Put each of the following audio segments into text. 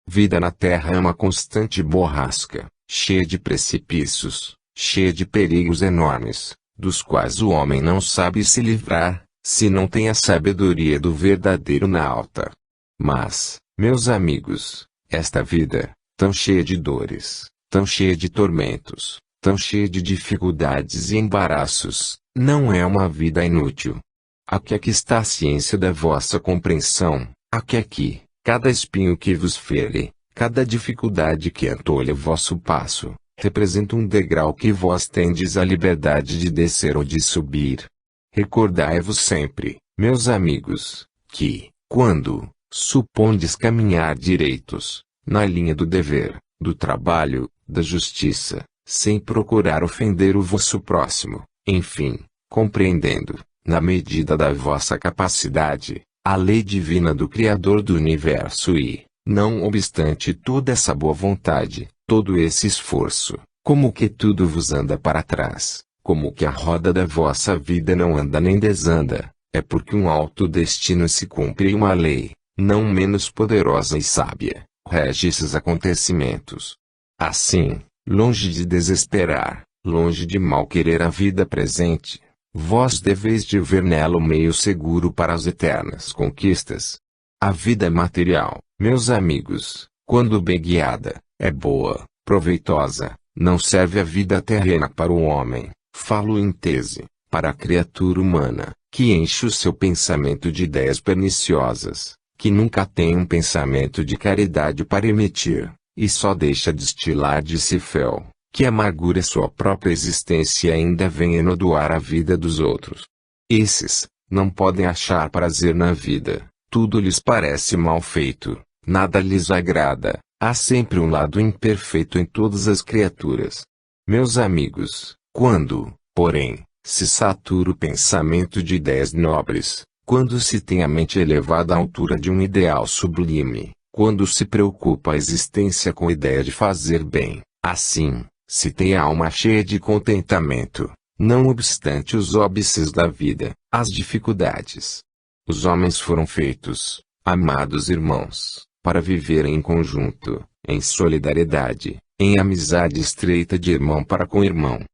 Vida na Terra é uma constante borrasca, cheia de precipícios, cheia de perigos enormes, dos quais o homem não sabe se livrar, se não tem a sabedoria do verdadeiro nauta. Mas, meus amigos, esta vida, tão cheia de dores, tão cheia de tormentos, tão cheia de dificuldades e embaraços, não é uma vida inútil. Aqui está a ciência da vossa compreensão, aqui, cada espinho que vos fere, cada dificuldade que atolha o vosso passo, representa um degrau que vós tendes a liberdade de descer ou de subir. Recordai-vos sempre, meus amigos, que, quando supondes caminhar direitos, na linha do dever, do trabalho, da justiça, sem procurar ofender o vosso próximo, enfim, compreendendo, na medida da vossa capacidade, a lei divina do Criador do Universo e, não obstante toda essa boa vontade, todo esse esforço, como que tudo vos anda para trás, como que a roda da vossa vida não anda nem desanda, é porque um alto destino se cumpre e uma lei, não menos poderosa e sábia, rege esses acontecimentos. Assim, longe de desesperar, longe de mal querer a vida presente, vós deveis de ver nela o meio seguro para as eternas conquistas. A vida material, meus amigos, quando bem guiada, é boa, proveitosa, não serve a vida terrena para o homem, falo em tese, para a criatura humana, que enche o seu pensamento de ideias perniciosas, que nunca tem um pensamento de caridade para emitir, e só deixa destilar de si fel, que amargura sua própria existência e ainda vem enodoar a vida dos outros. Esses, não podem achar prazer na vida, tudo lhes parece mal feito, nada lhes agrada, há sempre um lado imperfeito em todas as criaturas. Meus amigos, quando, porém, se satura o pensamento de ideias nobres, quando se tem a mente elevada à altura de um ideal sublime, quando se preocupa a existência com a ideia de fazer bem, assim, se tem a alma cheia de contentamento, não obstante os óbices da vida, as dificuldades. Os homens foram feitos, amados irmãos, para viverem em conjunto, em solidariedade, em amizade estreita de irmão para com irmão.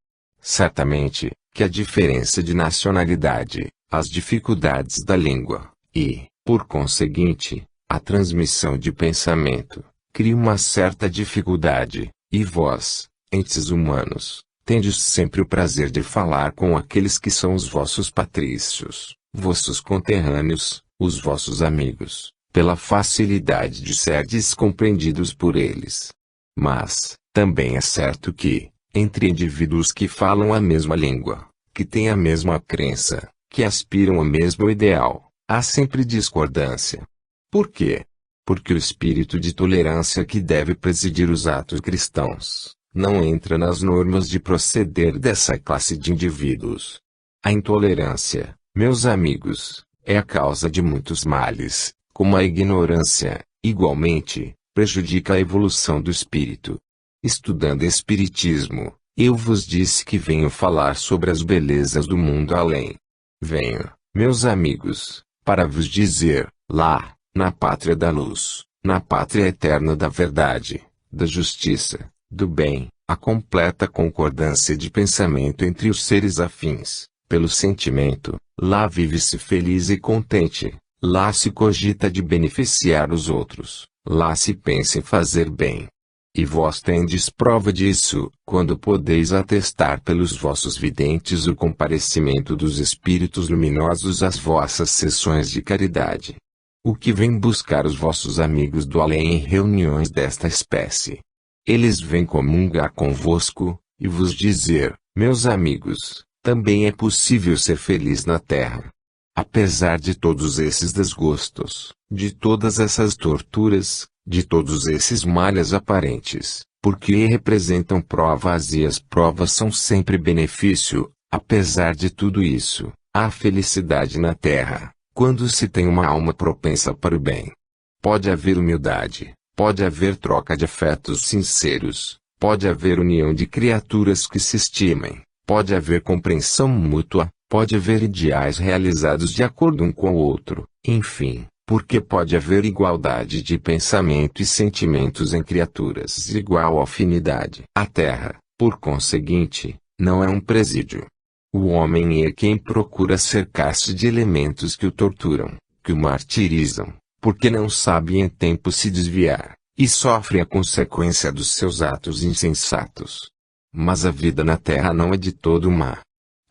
Certamente, que a diferença de nacionalidade, as dificuldades da língua, e, por conseguinte, a transmissão de pensamento, cria uma certa dificuldade, e vós, entes humanos, tendes sempre o prazer de falar com aqueles que são os vossos patrícios, vossos conterrâneos, os vossos amigos, pela facilidade de serdes compreendidos por eles. Mas, também é certo que, entre indivíduos que falam a mesma língua, que têm a mesma crença, que aspiram ao mesmo ideal, há sempre discordância. Por quê? Porque o espírito de tolerância que deve presidir os atos cristãos, não entra nas normas de proceder dessa classe de indivíduos. A intolerância, meus amigos, é a causa de muitos males, como a ignorância, igualmente, prejudica a evolução do espírito. Estudando espiritismo, eu vos disse que venho falar sobre as belezas do mundo além. Venho, meus amigos, para vos dizer, lá, na pátria da luz, na pátria eterna da verdade, da justiça, do bem, a completa concordância de pensamento entre os seres afins, pelo sentimento, lá vive-se feliz e contente, lá se cogita de beneficiar os outros, lá se pensa em fazer bem. E vós tendes prova disso, quando podeis atestar pelos vossos videntes o comparecimento dos espíritos luminosos às vossas sessões de caridade. O que vem buscar os vossos amigos do além em reuniões desta espécie? Eles vêm comungar convosco, e vos dizer, meus amigos, também é possível ser feliz na terra. Apesar de todos esses desgostos, de todas essas torturas, de todos esses males aparentes, porque representam provas e as provas são sempre benefício, apesar de tudo isso, há felicidade na terra, quando se tem uma alma propensa para o bem. Pode haver humildade, pode haver troca de afetos sinceros, pode haver união de criaturas que se estimem, pode haver compreensão mútua, pode haver ideais realizados de acordo um com o outro, enfim, Porque pode haver igualdade de pensamento e sentimentos em criaturas igual afinidade. A Terra, por conseguinte, não é um presídio. O homem é quem procura cercar-se de elementos que o torturam, que o martirizam, porque não sabe em tempo se desviar, e sofre a consequência dos seus atos insensatos. Mas a vida na Terra não é de todo má.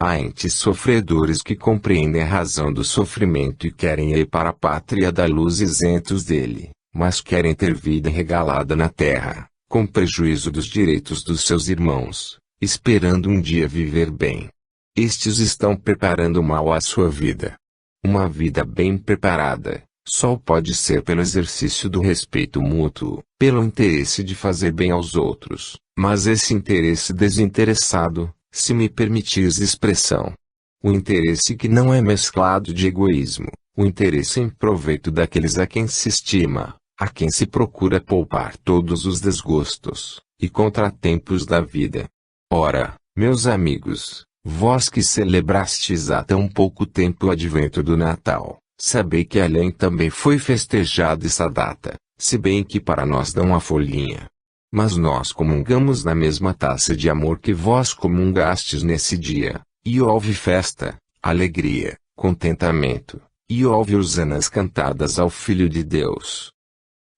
Há entes sofredores que compreendem a razão do sofrimento e querem ir para a pátria da luz isentos dele, mas querem ter vida regalada na Terra, com prejuízo dos direitos dos seus irmãos, esperando um dia viver bem. Estes estão preparando mal a sua vida. Uma vida bem preparada só pode ser pelo exercício do respeito mútuo, pelo interesse de fazer bem aos outros, mas esse interesse desinteressado, se me permitires expressão. O interesse que não é mesclado de egoísmo, o interesse em proveito daqueles a quem se estima, a quem se procura poupar todos os desgostos e contratempos da vida. Ora, meus amigos, vós que celebrastes há tão pouco tempo o advento do Natal, sabei que além também foi festejada essa data, se bem que para nós não há folhinha. Mas nós comungamos na mesma taça de amor que vós comungastes nesse dia, e houve festa, alegria, contentamento, e houve hosanas cantadas ao Filho de Deus.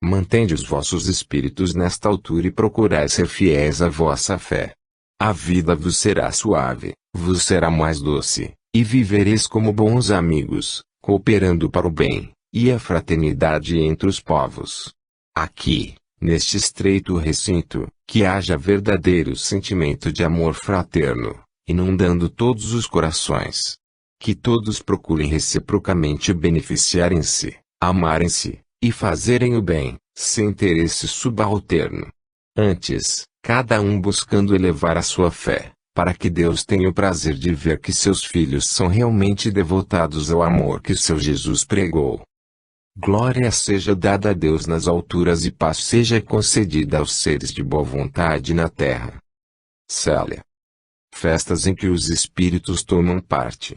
Mantende os vossos espíritos nesta altura e procurai ser fiéis à vossa fé. A vida vos será suave, vos será mais doce, e vivereis como bons amigos, cooperando para o bem, e a fraternidade entre os povos. Aqui, neste estreito recinto, que haja verdadeiro sentimento de amor fraterno, inundando todos os corações. Que todos procurem reciprocamente beneficiarem-se, amarem-se, e fazerem o bem, sem interesse subalterno. Antes, cada um buscando elevar a sua fé, para que Deus tenha o prazer de ver que seus filhos são realmente devotados ao amor que seu Jesus pregou. Glória seja dada a Deus nas alturas e paz seja concedida aos seres de boa vontade na terra. Célia. Festas em que os espíritos tomam parte.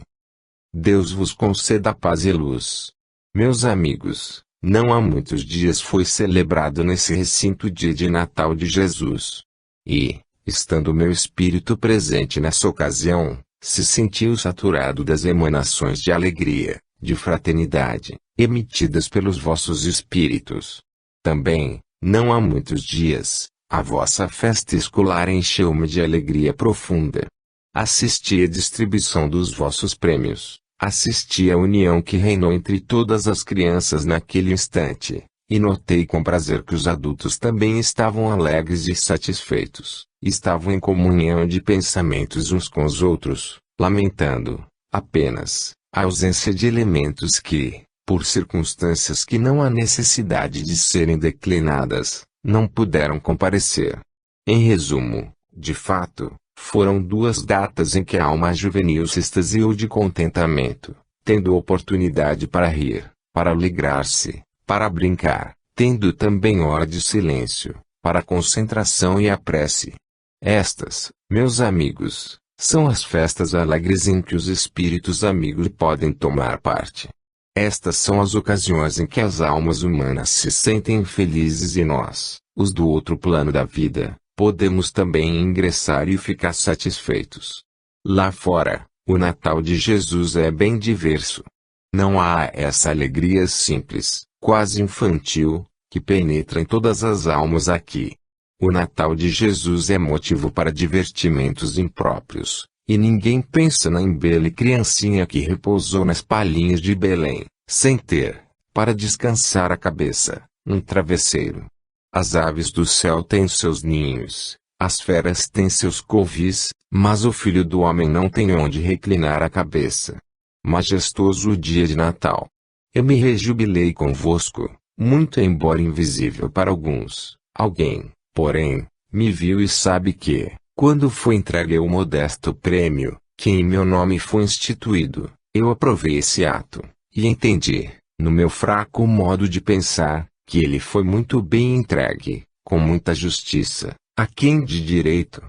Deus vos conceda paz e luz. Meus amigos, não há muitos dias foi celebrado nesse recinto o dia de Natal de Jesus. E, estando meu espírito presente nessa ocasião, se sentiu saturado das emanações de alegria, de fraternidade, emitidas pelos vossos espíritos. Também, não há muitos dias, a vossa festa escolar encheu-me de alegria profunda. Assisti à distribuição dos vossos prêmios, assisti à união que reinou entre todas as crianças naquele instante, e notei com prazer que os adultos também estavam alegres e satisfeitos, estavam em comunhão de pensamentos uns com os outros, lamentando, apenas, a ausência de elementos que, por circunstâncias que não há necessidade de serem declinadas, não puderam comparecer. Em resumo, de fato, foram duas datas em que a alma juvenil se extasiou de contentamento, tendo oportunidade para rir, para alegrar-se, para brincar, tendo também hora de silêncio, para a concentração e a prece. Estas, meus amigos, são as festas alegres em que os espíritos amigos podem tomar parte. Estas são as ocasiões em que as almas humanas se sentem felizes e nós, os do outro plano da vida, podemos também ingressar e ficar satisfeitos. Lá fora, o Natal de Jesus é bem diverso. Não há essa alegria simples, quase infantil, que penetra em todas as almas aqui. O Natal de Jesus é motivo para divertimentos impróprios, e ninguém pensa na embele criancinha que repousou nas palhinhas de Belém, sem ter, para descansar a cabeça, um travesseiro. As aves do céu têm seus ninhos, as feras têm seus covis, mas o Filho do Homem não tem onde reclinar a cabeça. Majestoso o dia de Natal. Eu me rejubilei convosco, muito embora invisível para alguns, alguém, porém, me viu e sabe que, quando foi entregue o modesto prêmio, que em meu nome foi instituído, eu aprovei esse ato, e entendi, no meu fraco modo de pensar, que ele foi muito bem entregue, com muita justiça, a quem de direito.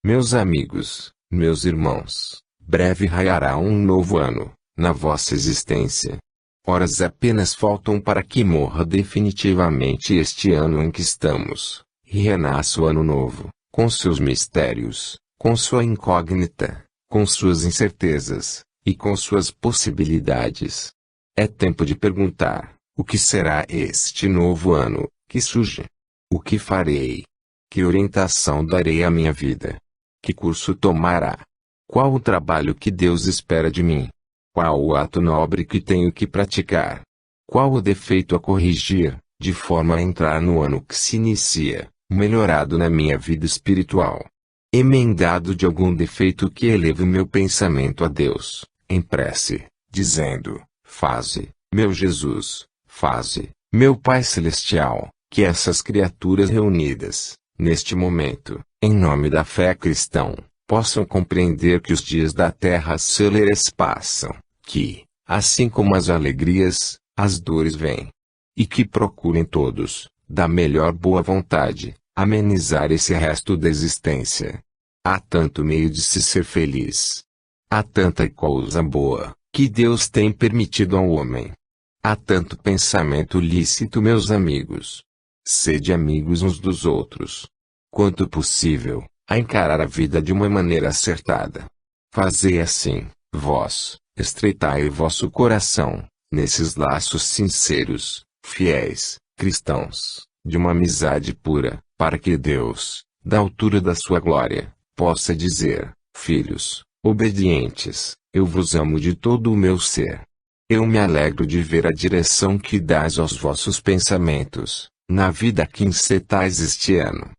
Meus amigos, meus irmãos, breve raiará um novo ano, na vossa existência. Horas apenas faltam para que morra definitivamente este ano em que estamos, e renasça o ano novo, com seus mistérios, com sua incógnita, com suas incertezas, e com suas possibilidades. É tempo de perguntar: o que será este novo ano que surge? O que farei? Que orientação darei à minha vida? Que curso tomará? Qual o trabalho que Deus espera de mim? Qual o ato nobre que tenho que praticar? Qual o defeito a corrigir, de forma a entrar no ano que se inicia, melhorado na minha vida espiritual? Emendado de algum defeito que eleve o meu pensamento a Deus, em prece, dizendo: faze, meu Jesus, faze, meu Pai Celestial, que essas criaturas reunidas, neste momento, em nome da fé cristã, possam compreender que os dias da terra céleres passam, que, assim como as alegrias, as dores vêm. E que procurem todos, da melhor boa vontade, amenizar esse resto da existência. Há tanto meio de se ser feliz. Há tanta coisa boa, que Deus tem permitido ao homem. Há tanto pensamento lícito, meus amigos. Sede amigos uns dos outros. Quanto possível, a encarar a vida de uma maneira acertada. Fazei assim, vós, estreitai vosso coração, nesses laços sinceros, fiéis, cristãos, de uma amizade pura, para que Deus, da altura da sua glória, possa dizer: filhos, obedientes, eu vos amo de todo o meu ser. Eu me alegro de ver a direção que dás aos vossos pensamentos, na vida que encetais este ano.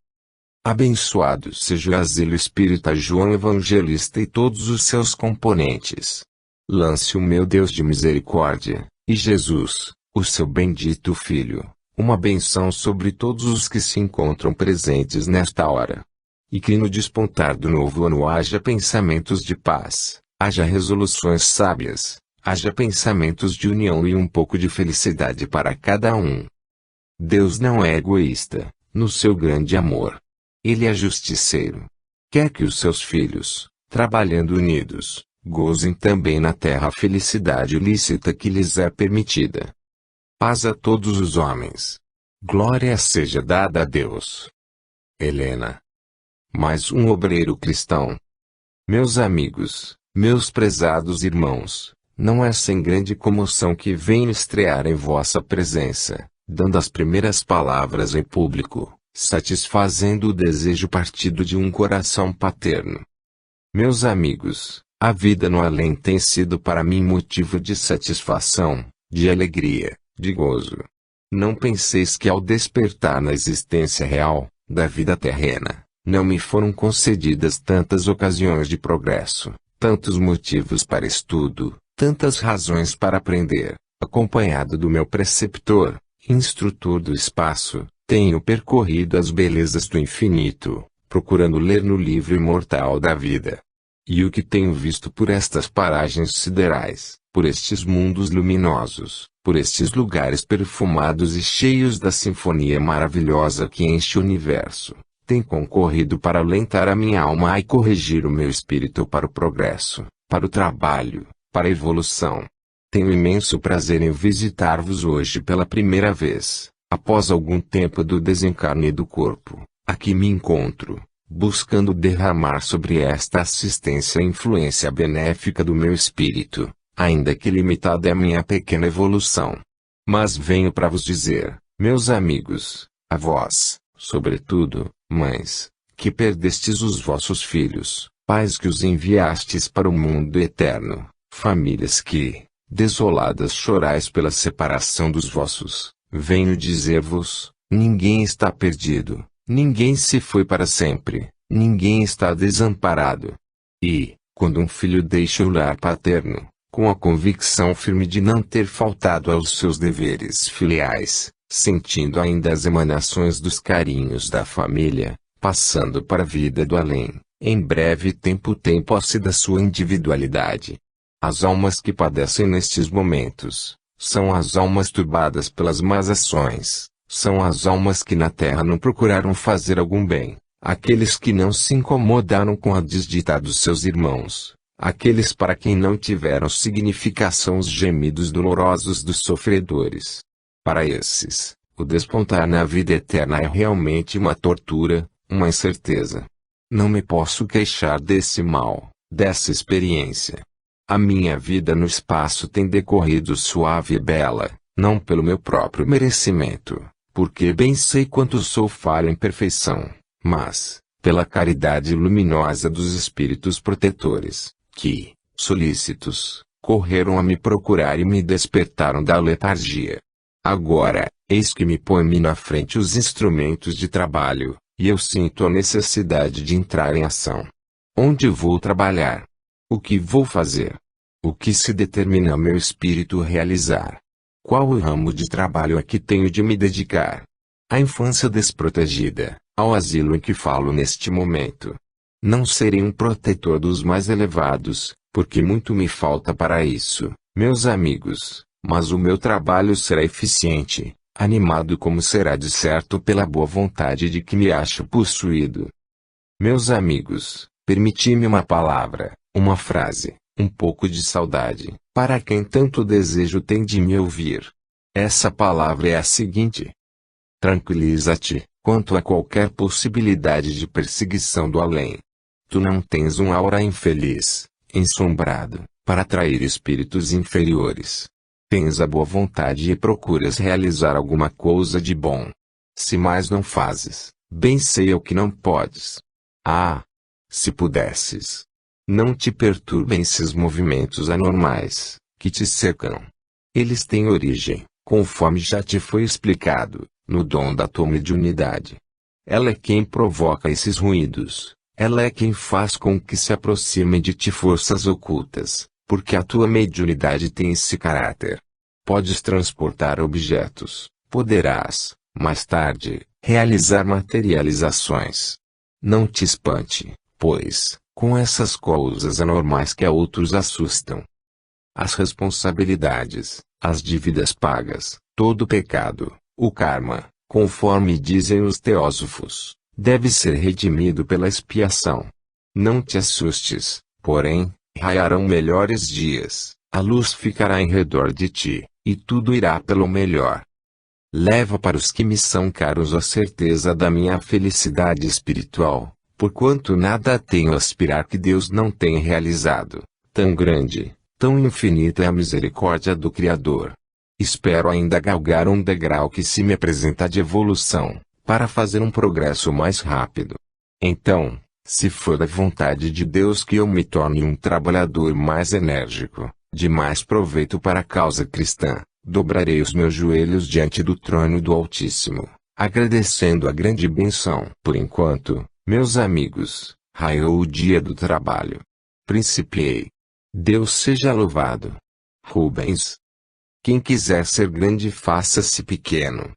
Abençoado seja o asilo espírita João Evangelista e todos os seus componentes. Lance o meu Deus de misericórdia, e Jesus, o seu bendito Filho, uma benção sobre todos os que se encontram presentes nesta hora. E que no despontar do novo ano haja pensamentos de paz, haja resoluções sábias, haja pensamentos de união e um pouco de felicidade para cada um. Deus não é egoísta, no seu grande amor. Ele é justiceiro. Quer que os seus filhos, trabalhando unidos, gozem também na terra a felicidade lícita que lhes é permitida. Paz a todos os homens. Glória seja dada a Deus. Helena. Mais um obreiro cristão. Meus amigos, meus prezados irmãos, não é sem grande comoção que venho estrear em vossa presença, dando as primeiras palavras em público, satisfazendo o desejo partido de um coração paterno. Meus amigos, a vida no além tem sido para mim motivo de satisfação, de alegria, de gozo. Não penseis que ao despertar na existência real, da vida terrena, não me foram concedidas tantas ocasiões de progresso, tantos motivos para estudo, tantas razões para aprender. Acompanhado do meu preceptor, instrutor do espaço, tenho percorrido as belezas do infinito, procurando ler no livro imortal da vida. E o que tenho visto por estas paragens siderais, por estes mundos luminosos, por estes lugares perfumados e cheios da sinfonia maravilhosa que enche o universo, tem concorrido para alentar a minha alma e corrigir o meu espírito para o progresso, para o trabalho, para a evolução. Tenho imenso prazer em visitar-vos hoje pela primeira vez, após algum tempo do desencarne do corpo. Aqui me encontro, buscando derramar sobre esta assistência a influência benéfica do meu espírito, ainda que limitada é a minha pequena evolução. Mas venho para vos dizer, meus amigos, a vós, sobretudo, mães, que perdestes os vossos filhos, pais que os enviastes para o mundo eterno, famílias que, desoladas chorais pela separação dos vossos, venho dizer-vos, ninguém está perdido, ninguém se foi para sempre, ninguém está desamparado. E, quando um filho deixa o lar paterno, com a convicção firme de não ter faltado aos seus deveres filiais, sentindo ainda as emanações dos carinhos da família, passando para a vida do além, em breve tempo tem posse da sua individualidade. As almas que padecem nestes momentos, são as almas turbadas pelas más ações, são as almas que na terra não procuraram fazer algum bem, aqueles que não se incomodaram com a desdita dos seus irmãos, Aqueles para quem não tiveram significação os gemidos dolorosos dos sofredores. Para esses, o despontar na vida eterna é realmente uma tortura, uma incerteza. Não me posso queixar desse mal, dessa experiência. A minha vida no espaço tem decorrido suave e bela, não pelo meu próprio merecimento, porque bem sei quanto sou falho em perfeição, mas, pela caridade luminosa dos espíritos protetores, que, solícitos, correram a me procurar e me despertaram da letargia. Agora, eis que me põe-me na frente os instrumentos de trabalho, e eu sinto a necessidade de entrar em ação. Onde vou trabalhar? O que vou fazer? O que se determina ao meu espírito realizar? Qual o ramo de trabalho a que tenho de me dedicar? À infância desprotegida, ao asilo em que falo neste momento. Não serei um protetor dos mais elevados, porque muito me falta para isso, meus amigos, mas o meu trabalho será eficiente, animado como será de certo pela boa vontade de que me acho possuído. Meus amigos, permiti-me uma palavra, uma frase, um pouco de saudade, para quem tanto desejo tem de me ouvir. Essa palavra é a seguinte: tranquiliza-te, quanto a qualquer possibilidade de perseguição do além. Tu não tens um aura infeliz, ensombrado, para atrair espíritos inferiores. Tens a boa vontade e procuras realizar alguma coisa de bom. Se mais não fazes, bem sei eu que não podes. Ah! Se pudesses! Não te perturbem esses movimentos anormais, que te cercam. Eles têm origem, conforme já te foi explicado, no dom da tua mediunidade. Ela é quem provoca esses ruídos. Ela é quem faz com que se aproximem de ti forças ocultas, porque a tua mediunidade tem esse caráter. Podes transportar objetos, poderás, mais tarde, realizar materializações. Não te espante, pois, com essas coisas anormais que a outros assustam. As responsabilidades, as dívidas pagas, todo pecado, o karma, conforme dizem os teósofos, deve ser redimido pela expiação. Não te assustes, porém, raiarão melhores dias, a luz ficará em redor de ti, e tudo irá pelo melhor. Leva para os que me são caros a certeza da minha felicidade espiritual, porquanto nada tenho a aspirar que Deus não tenha realizado. Tão grande, tão infinita é a misericórdia do Criador. Espero ainda galgar um degrau que se me apresenta de evolução, para fazer um progresso mais rápido. Então, se for da vontade de Deus que eu me torne um trabalhador mais enérgico, de mais proveito para a causa cristã, dobrarei os meus joelhos diante do trono do Altíssimo, agradecendo a grande bênção. Por enquanto, meus amigos, raiou o dia do trabalho. Principiei. Deus seja louvado. Rubens. Quem quiser ser grande faça-se pequeno.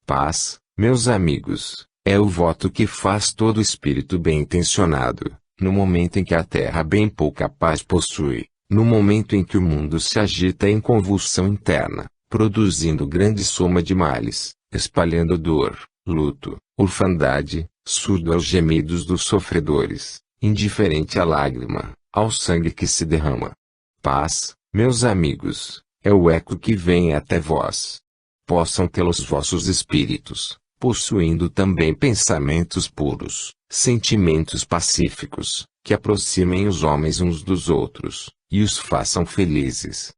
Paz. Meus amigos, é o voto que faz todo espírito bem-intencionado, no momento em que a terra bem pouca paz possui, no momento em que o mundo se agita em convulsão interna, produzindo grande soma de males, espalhando dor, luto, orfandade, surdo aos gemidos dos sofredores, indiferente à lágrima, ao sangue que se derrama. Paz, meus amigos, é o eco que vem até vós. Possam tê-los vossos espíritos, possuindo também pensamentos puros, sentimentos pacíficos, que aproximem os homens uns dos outros, e os façam felizes.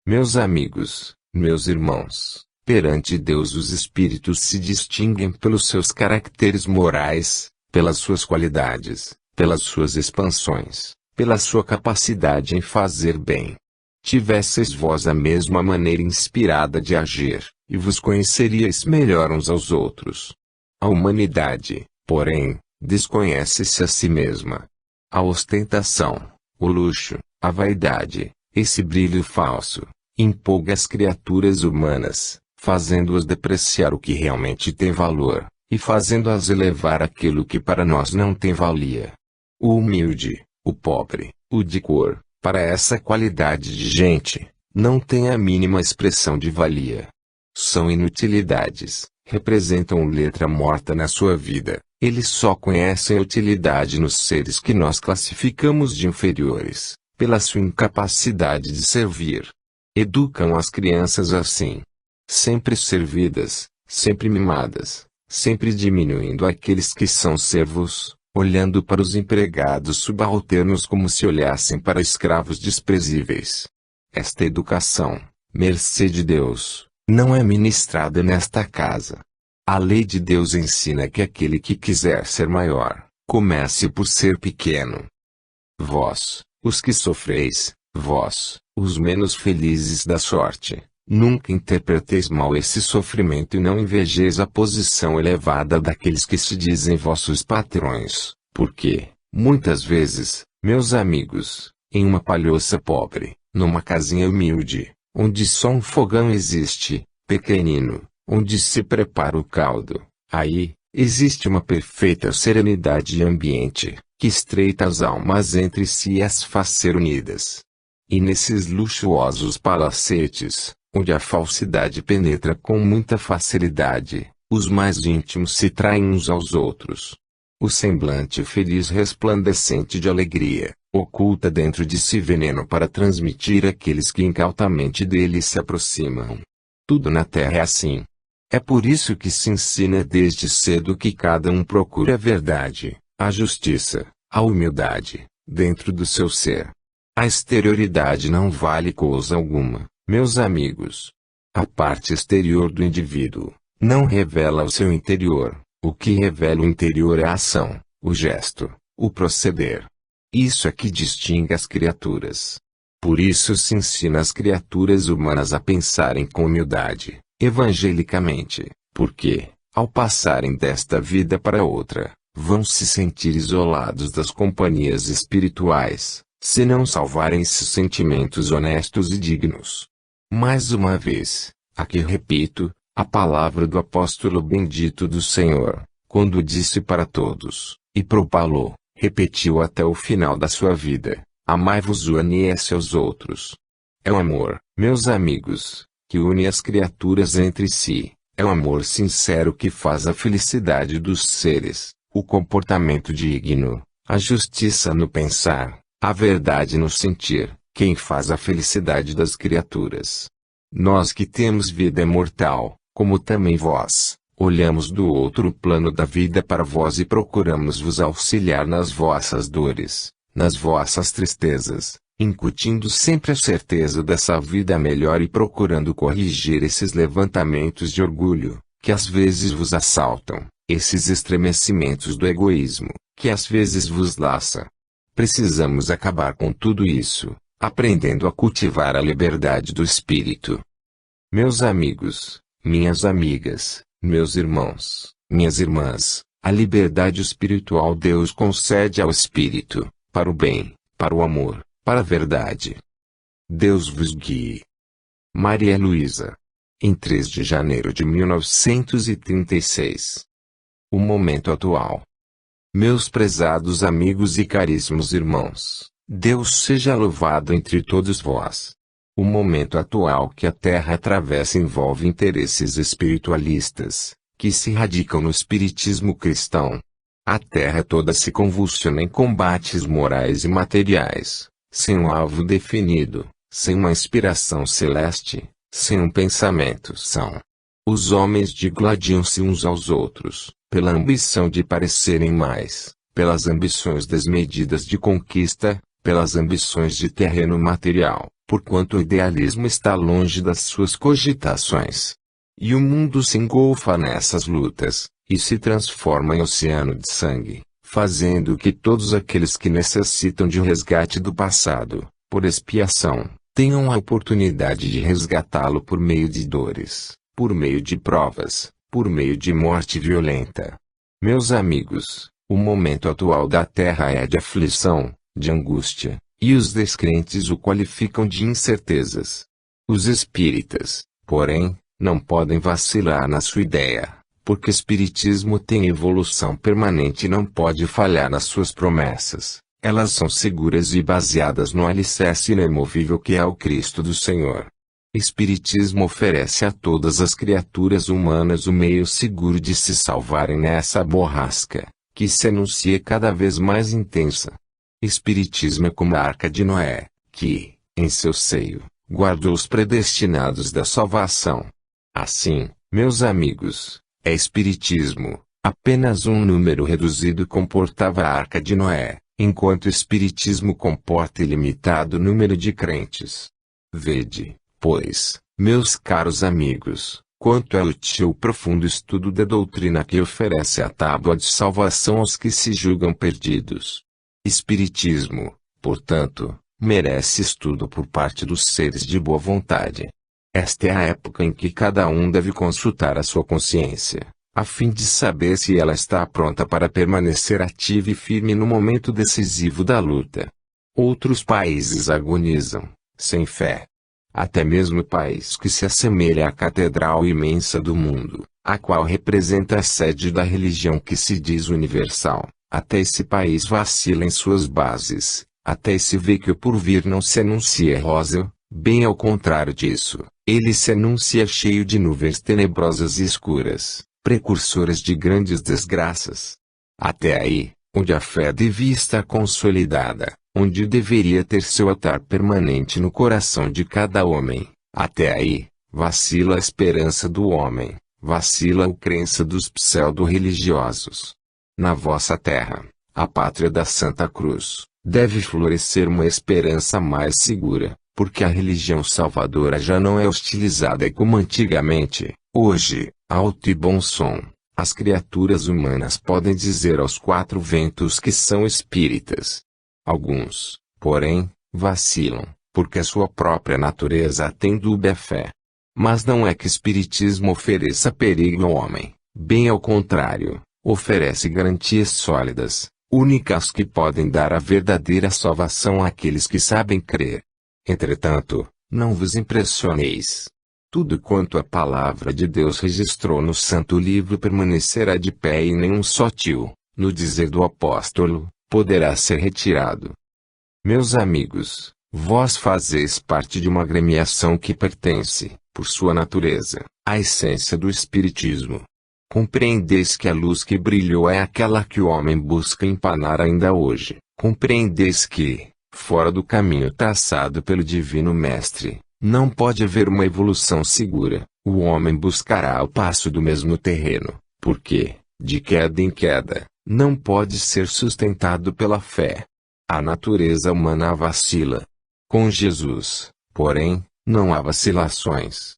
Meus amigos, meus irmãos, perante Deus os espíritos se distinguem pelos seus caracteres morais, pelas suas qualidades, pelas suas expansões, pela sua capacidade em fazer bem. Tivesseis vós a mesma maneira inspirada de agir, e vos conheceríeis melhor uns aos outros. A humanidade, porém, desconhece-se a si mesma. A ostentação, o luxo, a vaidade, esse brilho falso, empolga as criaturas humanas, fazendo-as depreciar o que realmente tem valor, e fazendo-as elevar aquilo que para nós não tem valia. O humilde, o pobre, o de cor, para essa qualidade de gente, não tem a mínima expressão de valia. São inutilidades, representam letra morta na sua vida, Eles só conhecem a utilidade nos seres que nós classificamos de inferiores, pela sua incapacidade de servir. Educam as crianças assim. Sempre servidas, sempre mimadas, sempre diminuindo aqueles que são servos, olhando para os empregados subalternos como se olhassem para escravos desprezíveis. Esta educação, mercê de Deus, não é ministrada nesta casa. A lei de Deus ensina que aquele que quiser ser maior, comece por ser pequeno. Vós, os que sofreis, vós, os menos felizes da sorte, nunca interpreteis mal esse sofrimento e não invejeis a posição elevada daqueles que se dizem vossos patrões, porque, muitas vezes, meus amigos, em uma palhoça pobre, numa casinha humilde, onde só um fogão existe, pequenino, onde se prepara o caldo, aí, existe uma perfeita serenidade de ambiente, que estreita as almas entre si e as faz ser unidas. E nesses luxuosos palacetes, onde a falsidade penetra com muita facilidade, os mais íntimos se traem uns aos outros. O semblante feliz resplandecente de alegria, oculta dentro de si veneno para transmitir àqueles que incautamente dele se aproximam. Tudo na terra é assim. É por isso que se ensina desde cedo que cada um procure a verdade, a justiça, a humildade, dentro do seu ser. A exterioridade não vale coisa alguma, meus amigos. A parte exterior do indivíduo não revela o seu interior. O que revela o interior é a ação, o gesto, o proceder. Isso é que distingue as criaturas. Por isso se ensina as criaturas humanas a pensarem com humildade, evangelicamente, porque, ao passarem desta vida para outra, vão se sentir isolados das companhias espirituais, se não salvarem esses sentimentos honestos e dignos. Mais uma vez, aqui repito, a palavra do apóstolo bendito do Senhor, quando disse para todos, e propalou, repetiu até o final da sua vida: amai-vos unis aos outros. É o amor, meus amigos, que une as criaturas entre si, é o amor sincero que faz a felicidade dos seres, o comportamento digno, a justiça no pensar, a verdade no sentir, quem faz a felicidade das criaturas. Nós que temos vida mortal, como também vós, olhamos do outro plano da vida para vós e procuramos vos auxiliar nas vossas dores, nas vossas tristezas, incutindo sempre a certeza dessa vida melhor e procurando corrigir esses levantamentos de orgulho, que às vezes vos assaltam, esses estremecimentos do egoísmo, que às vezes vos laça. Precisamos acabar com tudo isso, aprendendo a cultivar a liberdade do espírito. Meus amigos, minhas amigas, meus irmãos, minhas irmãs, a liberdade espiritual Deus concede ao espírito, para o bem, para o amor, para a verdade. Deus vos guie. Maria Luísa. Em 3 de janeiro de 1936. O momento atual. Meus prezados amigos e caríssimos irmãos, Deus seja louvado entre todos vós. O momento atual que a Terra atravessa envolve interesses espiritualistas, que se radicam no espiritismo cristão. A Terra toda se convulsiona em combates morais e materiais, sem um alvo definido, sem uma inspiração celeste, sem um pensamento são. Os homens digladiam-se uns aos outros, pela ambição de parecerem mais, pelas ambições desmedidas de conquista, pelas ambições de terreno material, porquanto o idealismo está longe das suas cogitações. E o mundo se engolfa nessas lutas, e se transforma em oceano de sangue, fazendo que todos aqueles que necessitam de resgate do passado, por expiação, tenham a oportunidade de resgatá-lo por meio de dores, por meio de provas, por meio de morte violenta. Meus amigos, o momento atual da Terra é de aflição, de angústia, e os descrentes o qualificam de incertezas. Os espíritas, porém, não podem vacilar na sua ideia, porque o espiritismo tem evolução permanente e não pode falhar nas suas promessas. Elas são seguras e baseadas no alicerce inamovível que é o Cristo do Senhor. Espiritismo oferece a todas as criaturas humanas o meio seguro de se salvarem nessa borrasca, que se anuncia cada vez mais intensa. Espiritismo é como a Arca de Noé, que, em seu seio, guardou os predestinados da salvação. Assim, meus amigos, Espiritismo, apenas um número reduzido comportava a Arca de Noé, enquanto o Espiritismo comporta ilimitado número de crentes. Vede, pois, meus caros amigos, quanto é útil o profundo estudo da doutrina que oferece a tábua de salvação aos que se julgam perdidos. Espiritismo, portanto, merece estudo por parte dos seres de boa vontade. Esta é a época em que cada um deve consultar a sua consciência, a fim de saber se ela está pronta para permanecer ativa e firme no momento decisivo da luta. Outros países agonizam, sem fé. Até mesmo o país que se assemelha à catedral imensa do mundo, a qual representa a sede da religião que se diz universal, até esse país vacila em suas bases, até esse vê que o porvir não se anuncia rosa, bem ao contrário disso, ele se anuncia cheio de nuvens tenebrosas e escuras, precursoras de grandes desgraças. Até aí, onde a fé devia estar consolidada, onde deveria ter seu altar permanente no coração de cada homem, até aí, vacila a esperança do homem, vacila a crença dos pseudo-religiosos. Na vossa terra, a pátria da Santa Cruz, deve florescer uma esperança mais segura, porque a religião salvadora já não é hostilizada como antigamente. Hoje, alto e bom som, as criaturas humanas podem dizer aos quatro ventos que são espíritas. Alguns, porém, vacilam, porque a sua própria natureza tem dúbia fé. Mas não é que o espiritismo ofereça perigo ao homem, bem ao contrário, oferece garantias sólidas, únicas que podem dar a verdadeira salvação àqueles que sabem crer. Entretanto, não vos impressioneis. Tudo quanto a palavra de Deus registrou no Santo Livro permanecerá de pé e nenhum só tio, no dizer do apóstolo, poderá ser retirado. Meus amigos, vós fazeis parte de uma agremiação que pertence, por sua natureza, à essência do Espiritismo. Compreendeis que a luz que brilhou é aquela que o homem busca empanar ainda hoje. Compreendeis que, fora do caminho traçado pelo Divino Mestre, não pode haver uma evolução segura. O homem buscará ao passo do mesmo terreno, porque, de queda em queda, não pode ser sustentado pela fé. A natureza humana vacila. Com Jesus, porém, não há vacilações.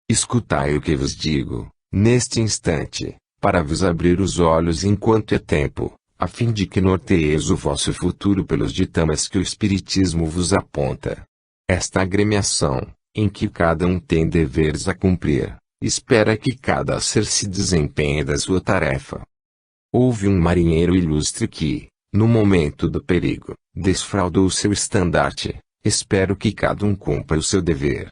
Escutai o que vos digo, neste instante, para vos abrir os olhos enquanto é tempo, a fim de que norteeis o vosso futuro pelos ditames que o Espiritismo vos aponta. Esta agremiação, em que cada um tem deveres a cumprir, espera que cada ser se desempenhe da sua tarefa. Houve um marinheiro ilustre que, no momento do perigo, desfraldou o seu estandarte. Espero que cada um cumpra o seu dever.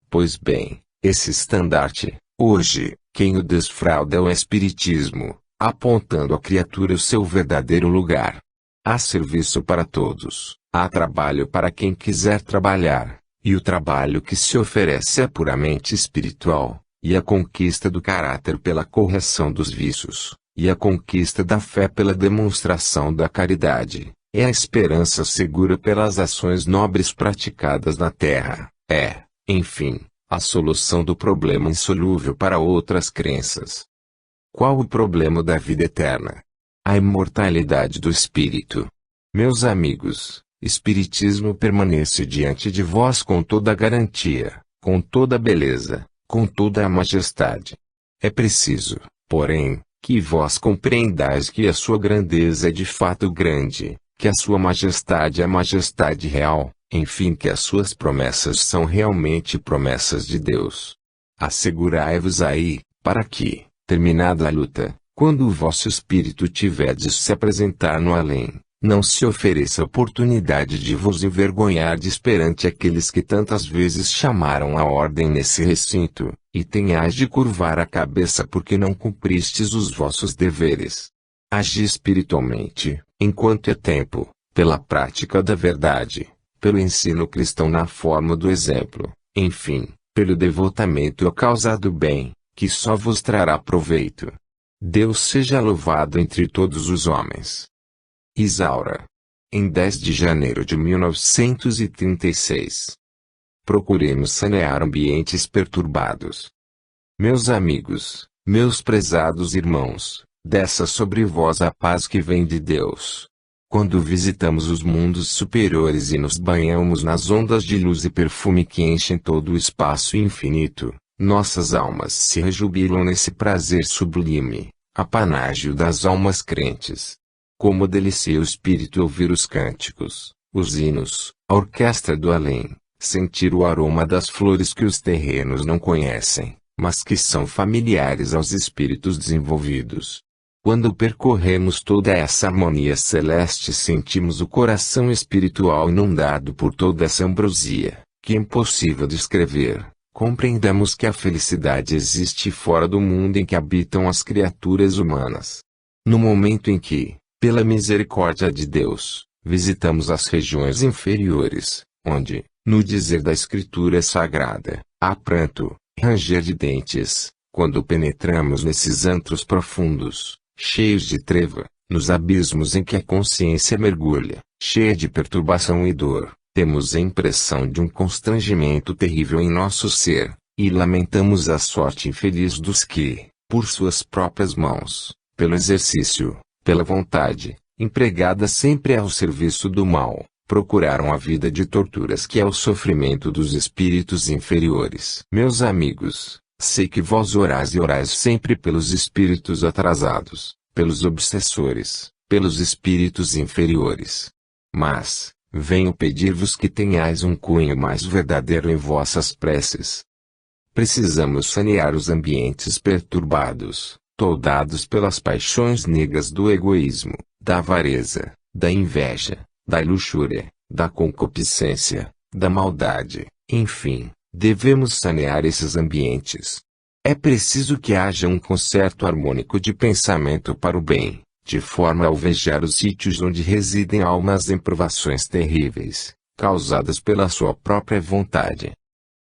Pois bem, esse estandarte, hoje, quem o desfralda é o Espiritismo, apontando à criatura o seu verdadeiro lugar. Há serviço para todos, há trabalho para quem quiser trabalhar, e o trabalho que se oferece é puramente espiritual, e a conquista do caráter pela correção dos vícios, e a conquista da fé pela demonstração da caridade, é a esperança segura pelas ações nobres praticadas na terra, é, enfim, a solução do problema insolúvel para outras crenças. Qual o problema da vida eterna? A imortalidade do espírito. Meus amigos, Espiritismo permanece diante de vós com toda a garantia, com toda a beleza, com toda a majestade. É preciso, porém, que vós compreendais que a sua grandeza é de fato grande, que a sua majestade é a majestade real, enfim que as suas promessas são realmente promessas de Deus. Assegurai-vos aí, para que, terminada a luta, quando o vosso espírito tiver de se apresentar no além, não se ofereça a oportunidade de vos envergonhardes perante aqueles que tantas vezes chamaram a ordem nesse recinto, e tenhais de curvar a cabeça porque não cumpristes os vossos deveres. Agi espiritualmente, enquanto é tempo, pela prática da verdade, pelo ensino cristão na forma do exemplo, enfim, pelo devotamento à causa do bem, que só vos trará proveito. Deus seja louvado entre todos os homens. Isaura. Em 10 de janeiro de 1936. Procuremos sanear ambientes perturbados. Meus amigos, meus prezados irmãos, desça sobre vós a paz que vem de Deus. Quando visitamos os mundos superiores e nos banhamos nas ondas de luz e perfume que enchem todo o espaço infinito, nossas almas se rejubilam nesse prazer sublime, apanágio das almas crentes. Como delicia o espírito ouvir os cânticos, os hinos, a orquestra do além, sentir o aroma das flores que os terrenos não conhecem, mas que são familiares aos espíritos desenvolvidos. Quando percorremos toda essa harmonia celeste, sentimos o coração espiritual inundado por toda essa ambrosia, que é impossível descrever. Compreendamos que a felicidade existe fora do mundo em que habitam as criaturas humanas. No momento em que, pela misericórdia de Deus, visitamos as regiões inferiores, onde, no dizer da Escritura Sagrada, há pranto, ranger de dentes, quando penetramos nesses antros profundos, cheios de treva, nos abismos em que a consciência mergulha, cheia de perturbação e dor, temos a impressão de um constrangimento terrível em nosso ser, e lamentamos a sorte infeliz dos que, por suas próprias mãos, pelo exercício, pela vontade, empregada sempre ao serviço do mal, procuraram a vida de torturas que é o sofrimento dos espíritos inferiores. Meus amigos, sei que vós orais e orais sempre pelos espíritos atrasados, pelos obsessores, pelos espíritos inferiores. Mas, venho pedir-vos que tenhais um cunho mais verdadeiro em vossas preces. Precisamos sanear os ambientes perturbados, toldados pelas paixões negras do egoísmo, da avareza, da inveja, da luxúria, da concupiscência, da maldade, enfim, devemos sanear esses ambientes. É preciso que haja um concerto harmônico de pensamento para o bem, de forma a alvejar os sítios onde residem almas em provações terríveis, causadas pela sua própria vontade.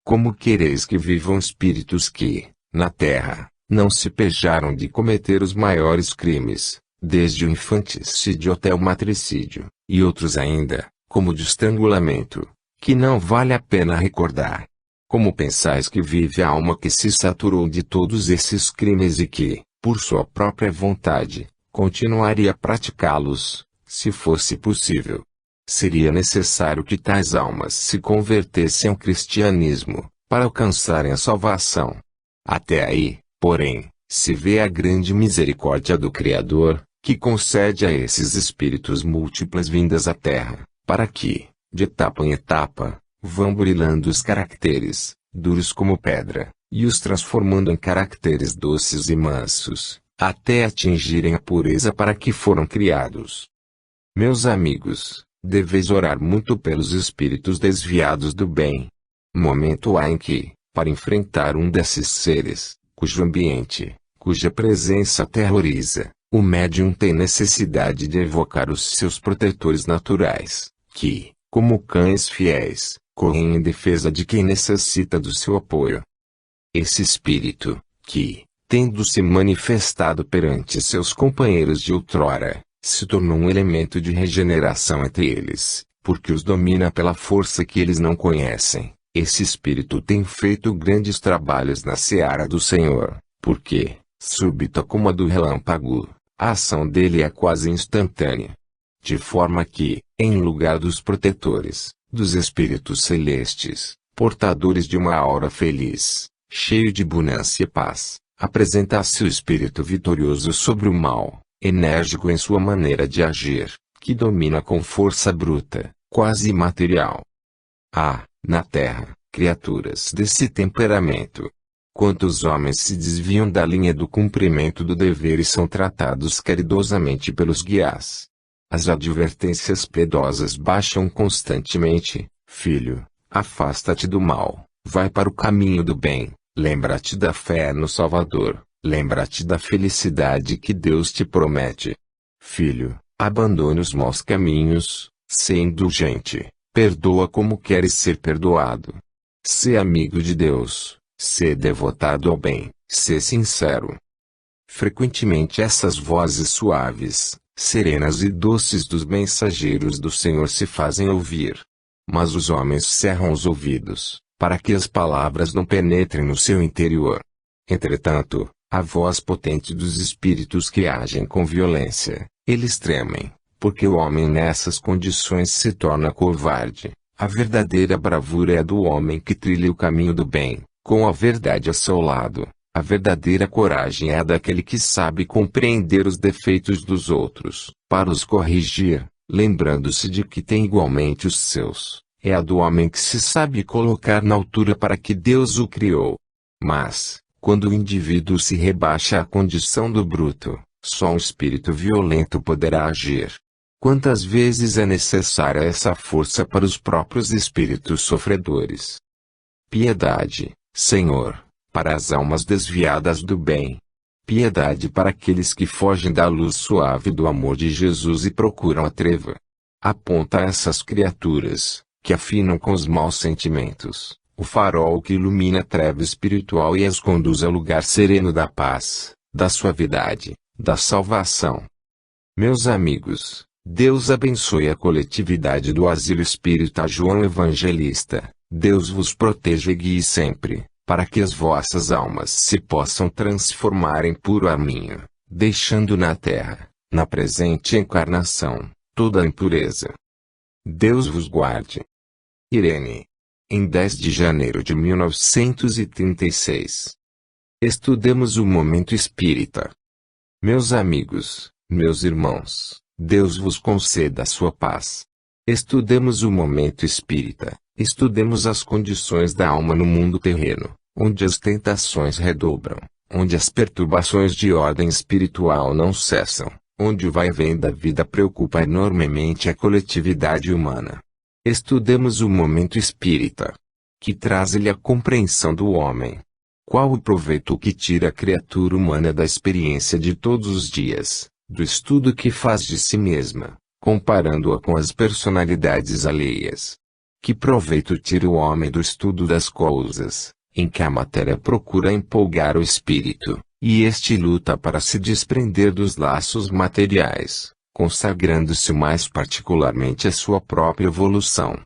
Como quereis que vivam espíritos que, na terra, não se pejaram de cometer os maiores crimes, desde o infanticídio até o matricídio, e outros ainda, como de estrangulamento, que não vale a pena recordar? Como pensais que vive a alma que se saturou de todos esses crimes e que, por sua própria vontade, continuaria a praticá-los, se fosse possível? Seria necessário que tais almas se convertessem ao cristianismo, para alcançarem a salvação. Até aí, porém, se vê a grande misericórdia do Criador, que concede a esses espíritos múltiplas vindas à Terra, para que, de etapa em etapa, vão burilando os caracteres, duros como pedra, e os transformando em caracteres doces e mansos, até atingirem a pureza para que foram criados. Meus amigos, deveis orar muito pelos espíritos desviados do bem. Momento há em que, para enfrentar um desses seres, cujo ambiente, cuja presença aterroriza, o médium tem necessidade de evocar os seus protetores naturais, que, como cães fiéis, correm em defesa de quem necessita do seu apoio. Esse espírito, que, tendo se manifestado perante seus companheiros de outrora, se tornou um elemento de regeneração entre eles, porque os domina pela força que eles não conhecem. Esse espírito tem feito grandes trabalhos na seara do Senhor, porque, súbita como a do relâmpago, a ação dele é quase instantânea. De forma que, em lugar dos protetores, dos espíritos celestes, portadores de uma aura feliz, cheio de bonança e paz, apresenta-se o espírito vitorioso sobre o mal, enérgico em sua maneira de agir, que domina com força bruta, quase imaterial. Há, na terra, criaturas desse temperamento. Quantos homens se desviam da linha do cumprimento do dever e são tratados caridosamente pelos guias. As advertências piedosas baixam constantemente: filho, afasta-te do mal, vai para o caminho do bem, lembra-te da fé no Salvador, lembra-te da felicidade que Deus te promete. Filho, abandone os maus caminhos, sê indulgente, perdoa como queres ser perdoado. Sê amigo de Deus, sê devotado ao bem, sê sincero. Frequentemente essas vozes suaves, serenas e doces dos mensageiros do Senhor se fazem ouvir. Mas os homens cerram os ouvidos, para que as palavras não penetrem no seu interior. Entretanto, a voz potente dos espíritos que agem com violência, eles tremem, porque o homem nessas condições se torna covarde. A verdadeira bravura é a do homem que trilha o caminho do bem, com a verdade a seu lado. A verdadeira coragem é a daquele que sabe compreender os defeitos dos outros, para os corrigir, lembrando-se de que tem igualmente os seus. É a do homem que se sabe colocar na altura para que Deus o criou. Mas, quando o indivíduo se rebaixa à condição do bruto, só um espírito violento poderá agir. Quantas vezes é necessária essa força para os próprios espíritos sofredores? Piedade, Senhor, para as almas desviadas do bem. Piedade para aqueles que fogem da luz suave do amor de Jesus e procuram a treva. Aponta a essas criaturas, que afinam com os maus sentimentos, o farol que ilumina a treva espiritual e as conduz ao lugar sereno da paz, da suavidade, da salvação. Meus amigos, Deus abençoe a coletividade do Asilo Espírita João Evangelista. Deus vos proteja e guie sempre, para que as vossas almas se possam transformar em puro arminho, deixando na terra, na presente encarnação, toda a impureza. Deus vos guarde. Irene. Em 10 de janeiro de 1936. Estudemos o momento espírita. Meus amigos, meus irmãos, Deus vos conceda a sua paz. Estudemos o momento espírita, estudemos as condições da alma no mundo terreno, onde as tentações redobram, onde as perturbações de ordem espiritual não cessam, onde o vai-vem da vida preocupa enormemente a coletividade humana. Estudemos o momento espírita, que traz-lhe a compreensão do homem. Qual o proveito que tira a criatura humana da experiência de todos os dias, do estudo que faz de si mesma, comparando-a com as personalidades alheias? Que proveito tira o homem do estudo das coisas, em que a matéria procura empolgar o espírito, e este luta para se desprender dos laços materiais, consagrando-se mais particularmente à sua própria evolução?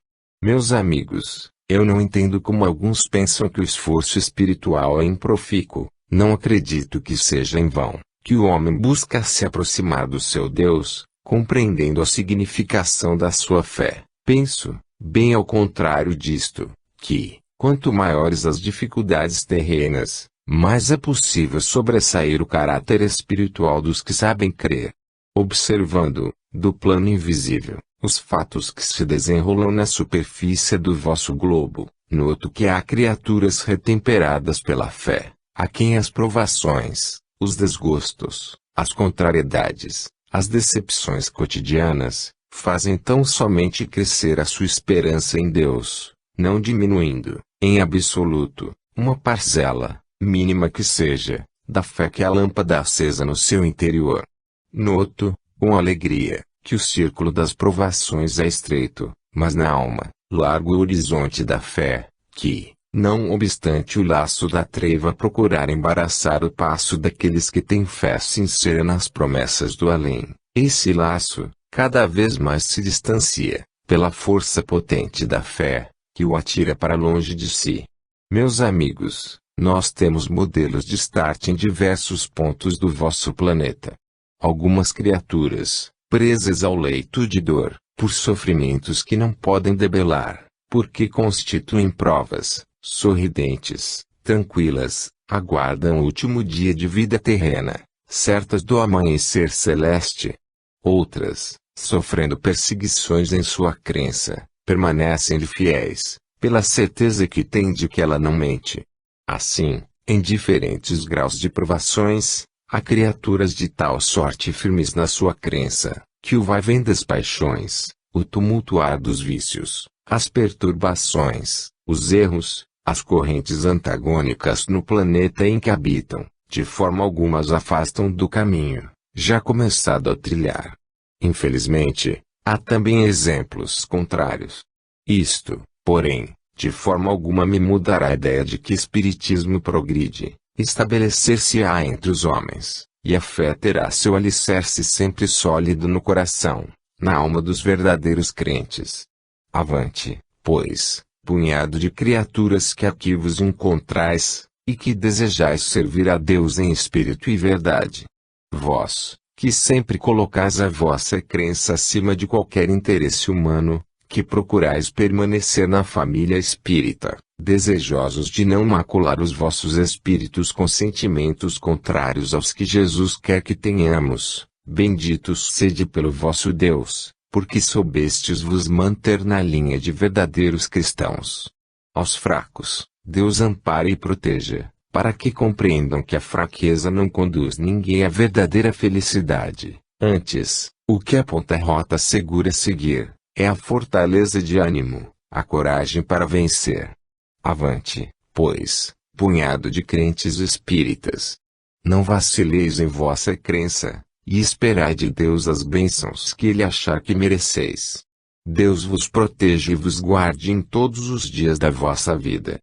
Meus amigos, eu não entendo como alguns pensam que o esforço espiritual é improfícuo. Não acredito que seja em vão, que o homem busca se aproximar do seu Deus, compreendendo a significação da sua fé. Penso, bem ao contrário disto, que, quanto maiores as dificuldades terrenas, mais é possível sobressair o caráter espiritual dos que sabem crer. Observando, do plano invisível, os fatos que se desenrolam na superfície do vosso globo, noto que há criaturas retemperadas pela fé, a quem as provações, os desgostos, as contrariedades, as decepções cotidianas, fazem tão somente crescer a sua esperança em Deus, não diminuindo, em absoluto, uma parcela, mínima que seja, da fé que a lâmpada acesa no seu interior. Noto, com alegria, que o círculo das provações é estreito, mas na alma, largo o horizonte da fé, que, não obstante o laço da treva procurar embaraçar o passo daqueles que têm fé sincera nas promessas do além, esse laço, cada vez mais se distancia, pela força potente da fé, que o atira para longe de si. Meus amigos, nós temos modelos de start em diversos pontos do vosso planeta. Algumas criaturas, presas ao leito de dor, por sofrimentos que não podem debelar, porque constituem provas, sorridentes, tranquilas, aguardam o último dia de vida terrena, certas do amanhecer celeste. Outras, sofrendo perseguições em sua crença, permanecem-lhe fiéis, pela certeza que têm de que ela não mente. Assim, em diferentes graus de provações, há criaturas de tal sorte firmes na sua crença, que o vai-vem das paixões, o tumultuar dos vícios, as perturbações, os erros, as correntes antagônicas no planeta em que habitam, de forma alguma as afastam do caminho, já começado a trilhar. Infelizmente, há também exemplos contrários. Isto, porém, de forma alguma me mudará a ideia de que espiritismo progride, estabelecer-se-á entre os homens, e a fé terá seu alicerce sempre sólido no coração, na alma dos verdadeiros crentes. Avante, pois, punhado de criaturas que aqui vos encontrais, e que desejais servir a Deus em espírito e verdade. Vós, que sempre colocais a vossa crença acima de qualquer interesse humano, que procurais permanecer na família espírita, desejosos de não macular os vossos espíritos com sentimentos contrários aos que Jesus quer que tenhamos, benditos sede pelo vosso Deus, porque soubestes vos manter na linha de verdadeiros cristãos. Aos fracos, Deus ampare e proteja, para que compreendam que a fraqueza não conduz ninguém à verdadeira felicidade. Antes, o que aponta a rota segura a seguir, é a fortaleza de ânimo, a coragem para vencer. Avante, pois, punhado de crentes espíritas. Não vacileis em vossa crença, e esperai de Deus as bênçãos que Ele achar que mereceis. Deus vos proteja e vos guarde em todos os dias da vossa vida.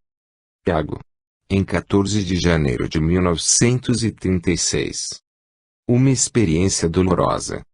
Tiago. Em 14 de janeiro de 1936. Uma experiência dolorosa.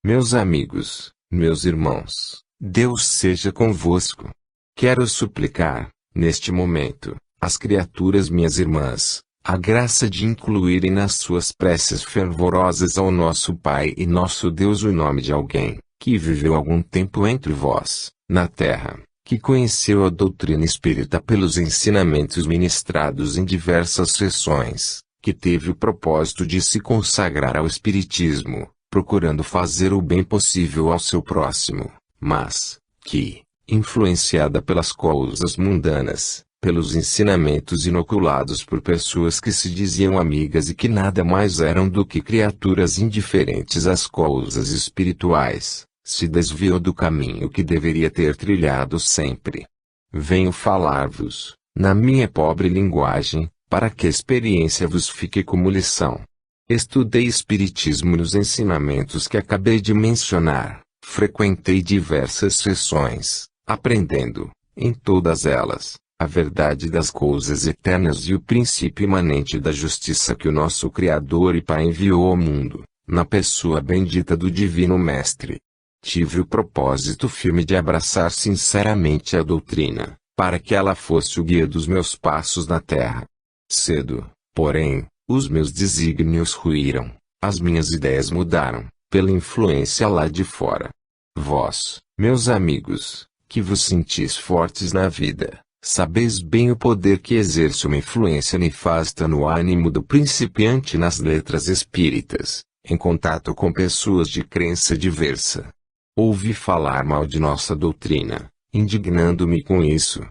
Meus amigos, meus irmãos, Deus seja convosco. Quero suplicar, neste momento, às criaturas minhas irmãs, a graça de incluírem nas suas preces fervorosas ao nosso Pai e nosso Deus o nome de alguém, que viveu algum tempo entre vós, na terra, que conheceu a doutrina espírita pelos ensinamentos ministrados em diversas sessões, que teve o propósito de se consagrar ao espiritismo, procurando fazer o bem possível ao seu próximo, mas, que, influenciada pelas coisas mundanas, pelos ensinamentos inoculados por pessoas que se diziam amigas e que nada mais eram do que criaturas indiferentes às coisas espirituais, se desviou do caminho que deveria ter trilhado sempre. Venho falar-vos, na minha pobre linguagem, para que a experiência vos fique como lição. Estudei espiritismo nos ensinamentos que acabei de mencionar, frequentei diversas sessões, aprendendo, em todas elas, a verdade das coisas eternas e o princípio imanente da justiça que o nosso Criador e Pai enviou ao mundo, na pessoa bendita do Divino Mestre. Tive o propósito firme de abraçar sinceramente a doutrina, para que ela fosse o guia dos meus passos na terra. Cedo, porém, os meus desígnios ruíram, as minhas ideias mudaram, pela influência lá de fora. Vós, meus amigos, que vos sentis fortes na vida, sabeis bem o poder que exerce uma influência nefasta no ânimo do principiante nas letras espíritas, em contato com pessoas de crença diversa. Ouvi falar mal de nossa doutrina, indignando-me com isso.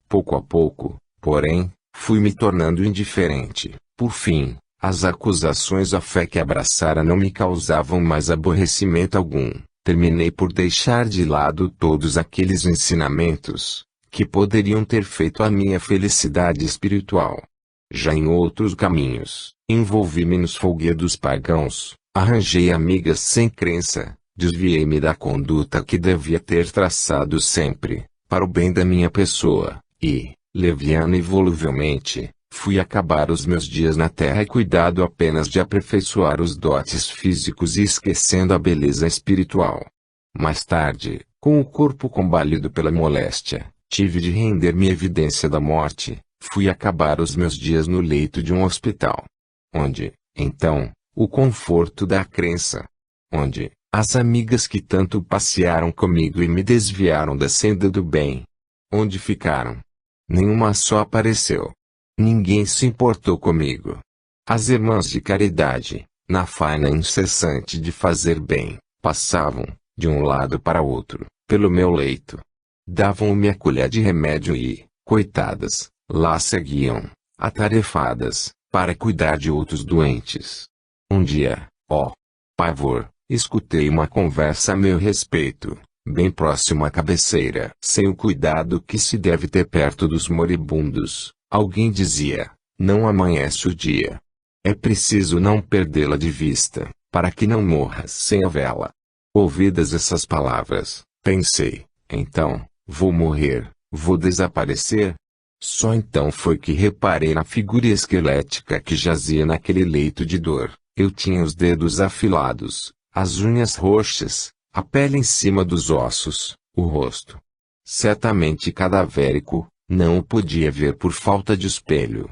Pouco a pouco, porém, fui me tornando indiferente. Por fim, as acusações à fé que abraçara não me causavam mais aborrecimento algum. Terminei por deixar de lado todos aqueles ensinamentos, que poderiam ter feito a minha felicidade espiritual. Já em outros caminhos, envolvi-me nos folguedos pagãos, arranjei amigas sem crença, desviei-me da conduta que devia ter traçado sempre, para o bem da minha pessoa, e, leviano e voluvelmente, fui acabar os meus dias na terra e cuidado apenas de aperfeiçoar os dotes físicos e esquecendo a beleza espiritual. Mais tarde, com o corpo combalido pela moléstia, tive de render-me à evidência da morte, fui acabar os meus dias no leito de um hospital. Onde, então, o conforto da crença? Onde, as amigas que tanto passearam comigo e me desviaram da senda do bem? Onde ficaram? Nenhuma só apareceu. Ninguém se importou comigo. As irmãs de caridade, na faina incessante de fazer bem, passavam, de um lado para outro, pelo meu leito. Davam-me a colher de remédio e, coitadas, lá seguiam, atarefadas, para cuidar de outros doentes. Um dia, ó pavor, escutei uma conversa a meu respeito, bem próximo à cabeceira. Sem o cuidado que se deve ter perto dos moribundos, alguém dizia, não amanhece o dia. É preciso não perdê-la de vista, para que não morras sem a vela. Ouvidas essas palavras, pensei, então, vou morrer, Vou desaparecer? Só então foi que reparei na figura esquelética que jazia naquele leito de dor. Eu tinha os dedos afilados, as unhas roxas, a pele em cima dos ossos, o rosto certamente cadavérico, não o podia ver por falta de espelho.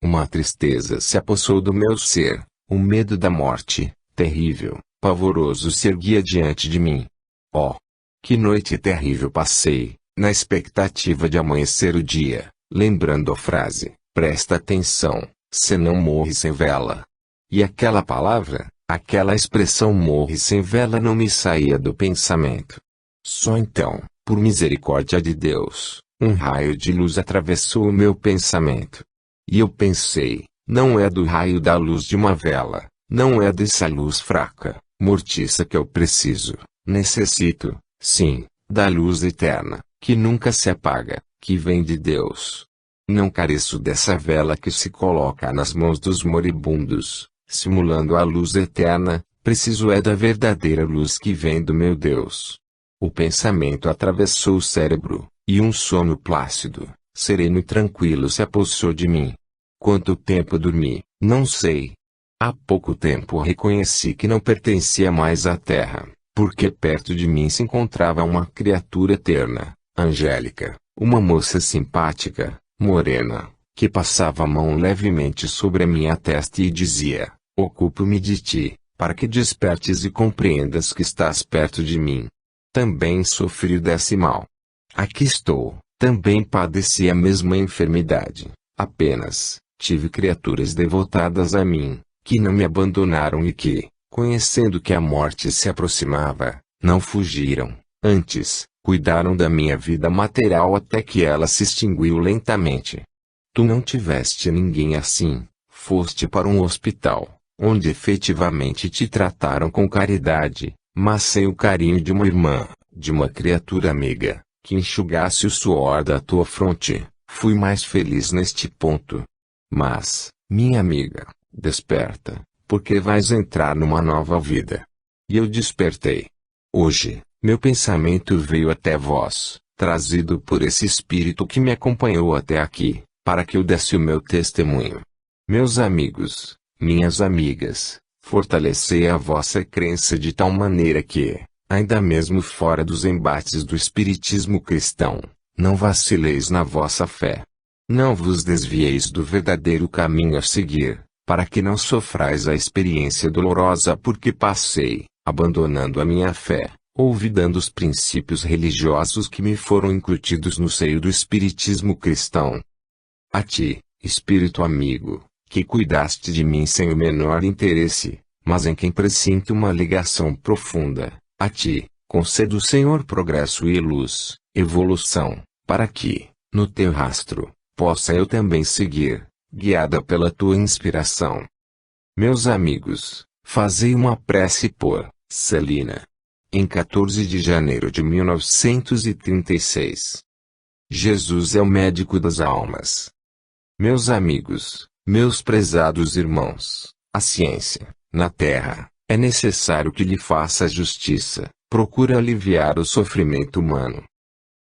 Uma tristeza se apossou do meu ser, o medo da morte, terrível, pavoroso se erguia diante de mim. Oh! Que noite terrível passei, na expectativa de amanhecer o dia, lembrando a frase, presta atenção, senão morre sem vela. E aquela palavra, aquela expressão morre sem vela não me saía do pensamento. Só então, por misericórdia de Deus, um raio de luz atravessou o meu pensamento. E eu pensei, não é do raio da luz de uma vela, não é dessa luz fraca, mortiça que eu preciso, necessito, sim, da luz eterna, que nunca se apaga, que vem de Deus. Não careço dessa vela que se coloca nas mãos dos moribundos, simulando a luz eterna, preciso é da verdadeira luz que vem do meu Deus. O pensamento atravessou o cérebro, e um sono plácido, sereno e tranquilo se apossou de mim. Quanto tempo dormi, não sei. Há pouco tempo reconheci que não pertencia mais à terra, porque perto de mim se encontrava uma criatura eterna, angélica, uma moça simpática, morena, que passava a mão levemente sobre a minha testa e dizia, ocupo-me de ti, para que despertes e compreendas que estás perto de mim. Também sofri desse mal. Aqui estou, também padeci a mesma enfermidade, apenas, tive criaturas devotadas a mim, que não me abandonaram e que, conhecendo que a morte se aproximava, não fugiram, antes, cuidaram da minha vida material até que ela se extinguiu lentamente. Tu não tiveste ninguém assim, foste para um hospital, onde efetivamente te trataram com caridade, mas sem o carinho de uma irmã, de uma criatura amiga, que enxugasse o suor da tua fronte. Fui mais feliz neste ponto. Mas, minha amiga, desperta, porque vais entrar numa nova vida. E eu despertei. Hoje, meu pensamento veio até vós, trazido por esse espírito que me acompanhou até aqui, para que eu desse o meu testemunho. Meus amigos, minhas amigas, fortalecei a vossa crença de tal maneira que, ainda mesmo fora dos embates do espiritismo cristão, não vacileis na vossa fé. Não vos desvieis do verdadeiro caminho a seguir, para que não sofrais a experiência dolorosa porque passei, abandonando a minha fé, olvidando os princípios religiosos que me foram incutidos no seio do espiritismo cristão. A ti, espírito amigo, que cuidaste de mim sem o menor interesse, mas em quem presinto uma ligação profunda, a ti, concedo Senhor progresso e luz, evolução, para que, no teu rastro, possa eu também seguir, guiada pela tua inspiração. Meus amigos, fazei uma prece por Celina. Em 14 de janeiro de 1936. Jesus é o médico das almas. Meus amigos, meus prezados irmãos, a ciência, na Terra, é necessário que lhe faça justiça, procura aliviar o sofrimento humano.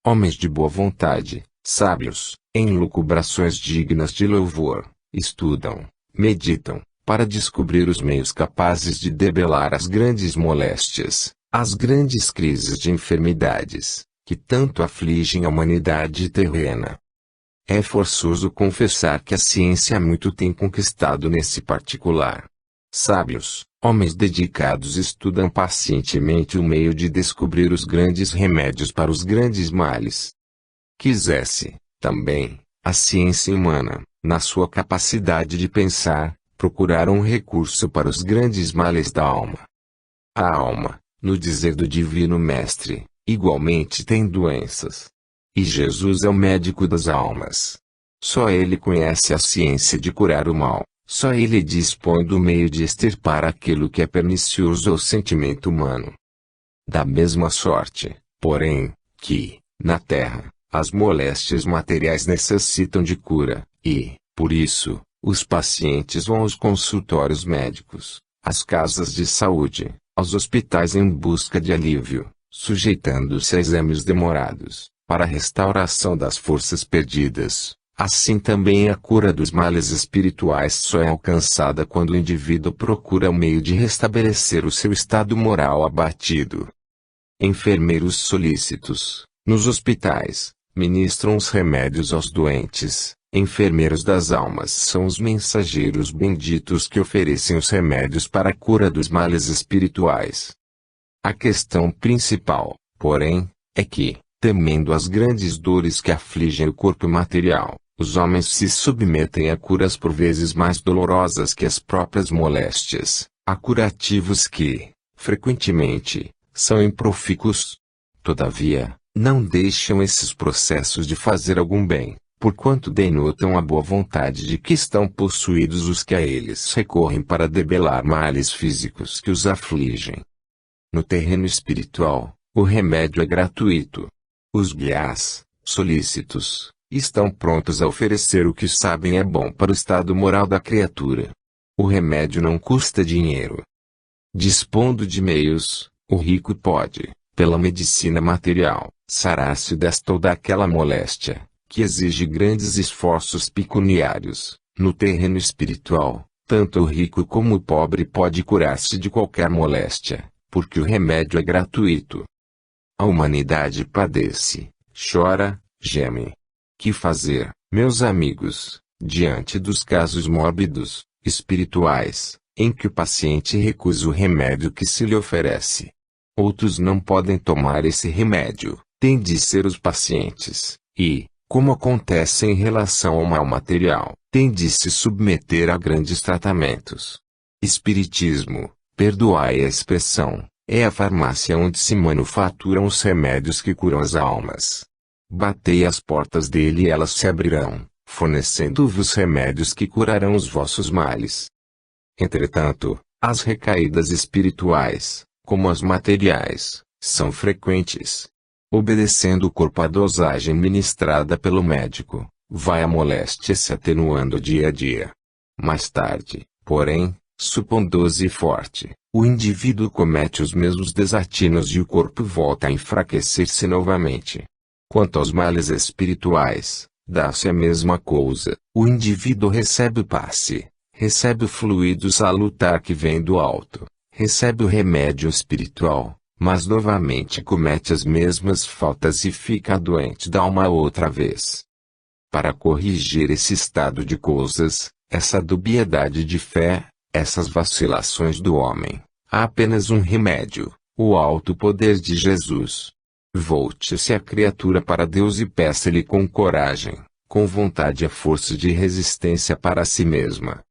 Homens de boa vontade, sábios, em lucubrações dignas de louvor, estudam, meditam, para descobrir os meios capazes de debelar as grandes moléstias, as grandes crises de enfermidades, que tanto afligem a humanidade terrena. É forçoso confessar que a ciência muito tem conquistado nesse particular. Sábios, homens dedicados estudam pacientemente o meio de descobrir os grandes remédios para os grandes males. Quisesse, também, a ciência humana, na sua capacidade de pensar, procurar um recurso para os grandes males da alma. A alma, no dizer do Divino Mestre, igualmente tem doenças. E Jesus é o médico das almas. Só Ele conhece a ciência de curar o mal, só Ele dispõe do meio de extirpar aquilo que é pernicioso ao sentimento humano. Da mesma sorte, porém, que, na Terra, as moléstias materiais necessitam de cura, e, por isso, os pacientes vão aos consultórios médicos, às casas de saúde, aos hospitais em busca de alívio, sujeitando-se a exames demorados, para a restauração das forças perdidas. Assim também a cura dos males espirituais só é alcançada quando o indivíduo procura o meio de restabelecer o seu estado moral abatido. Enfermeiros solícitos, nos hospitais, ministram os remédios aos doentes. Enfermeiros das almas são os mensageiros benditos que oferecem os remédios para a cura dos males espirituais. A questão principal, porém, é que, temendo as grandes dores que afligem o corpo material, os homens se submetem a curas por vezes mais dolorosas que as próprias moléstias, a curativos que, frequentemente, são improfícuos. Todavia, não deixam esses processos de fazer algum bem, porquanto denotam a boa vontade de que estão possuídos os que a eles recorrem para debelar males físicos que os afligem. No terreno espiritual, o remédio é gratuito. Os guias, solícitos, estão prontos a oferecer o que sabem é bom para o estado moral da criatura. O remédio não custa dinheiro. Dispondo de meios, o rico pode, pela medicina material, sarar-se desta ou daquela moléstia, que exige grandes esforços pecuniários. No terreno espiritual, tanto o rico como o pobre pode curar-se de qualquer moléstia, porque o remédio é gratuito. A humanidade padece, chora, geme. Que fazer, meus amigos, diante dos casos mórbidos, espirituais, em que o paciente recusa o remédio que se lhe oferece? Outros não podem tomar esse remédio, têm de ser os pacientes, e, como acontece em relação ao mal material, têm de se submeter a grandes tratamentos. Espiritismo, perdoai a expressão, é a farmácia onde se manufaturam os remédios que curam as almas. Batei às portas dele e elas se abrirão, fornecendo-vos remédios que curarão os vossos males. Entretanto, as recaídas espirituais, como as materiais, são frequentes. Obedecendo o corpo à dosagem ministrada pelo médico, vai a moléstia se atenuando dia a dia. Mais tarde, porém, supondo-se forte, o indivíduo comete os mesmos desatinos e o corpo volta a enfraquecer-se novamente. Quanto aos males espirituais, dá-se a mesma coisa. O indivíduo recebe o passe, recebe o fluido salutar que vem do alto, recebe o remédio espiritual, mas novamente comete as mesmas faltas e fica doente da alma outra vez. Para corrigir esse estado de coisas, essa dubiedade de fé, essas vacilações do homem, há apenas um remédio, o alto poder de Jesus. Volte-se a criatura para Deus e peça-lhe com coragem, com vontade a força de resistência para si mesma.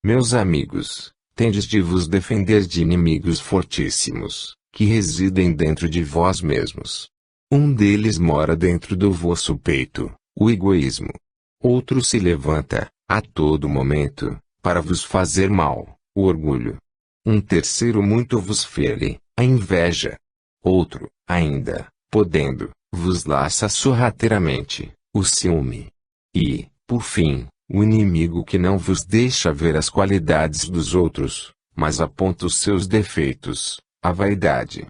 Meus amigos, tendes de vos defender de inimigos fortíssimos, que residem dentro de vós mesmos. Um deles mora dentro do vosso peito, o egoísmo. Outro se levanta, a todo momento, para vos fazer mal, o orgulho. Um terceiro muito vos fere, a inveja. Outro, ainda, podendo, vos laça sorrateiramente, o ciúme. E, por fim, o inimigo que não vos deixa ver as qualidades dos outros, mas aponta os seus defeitos, a vaidade.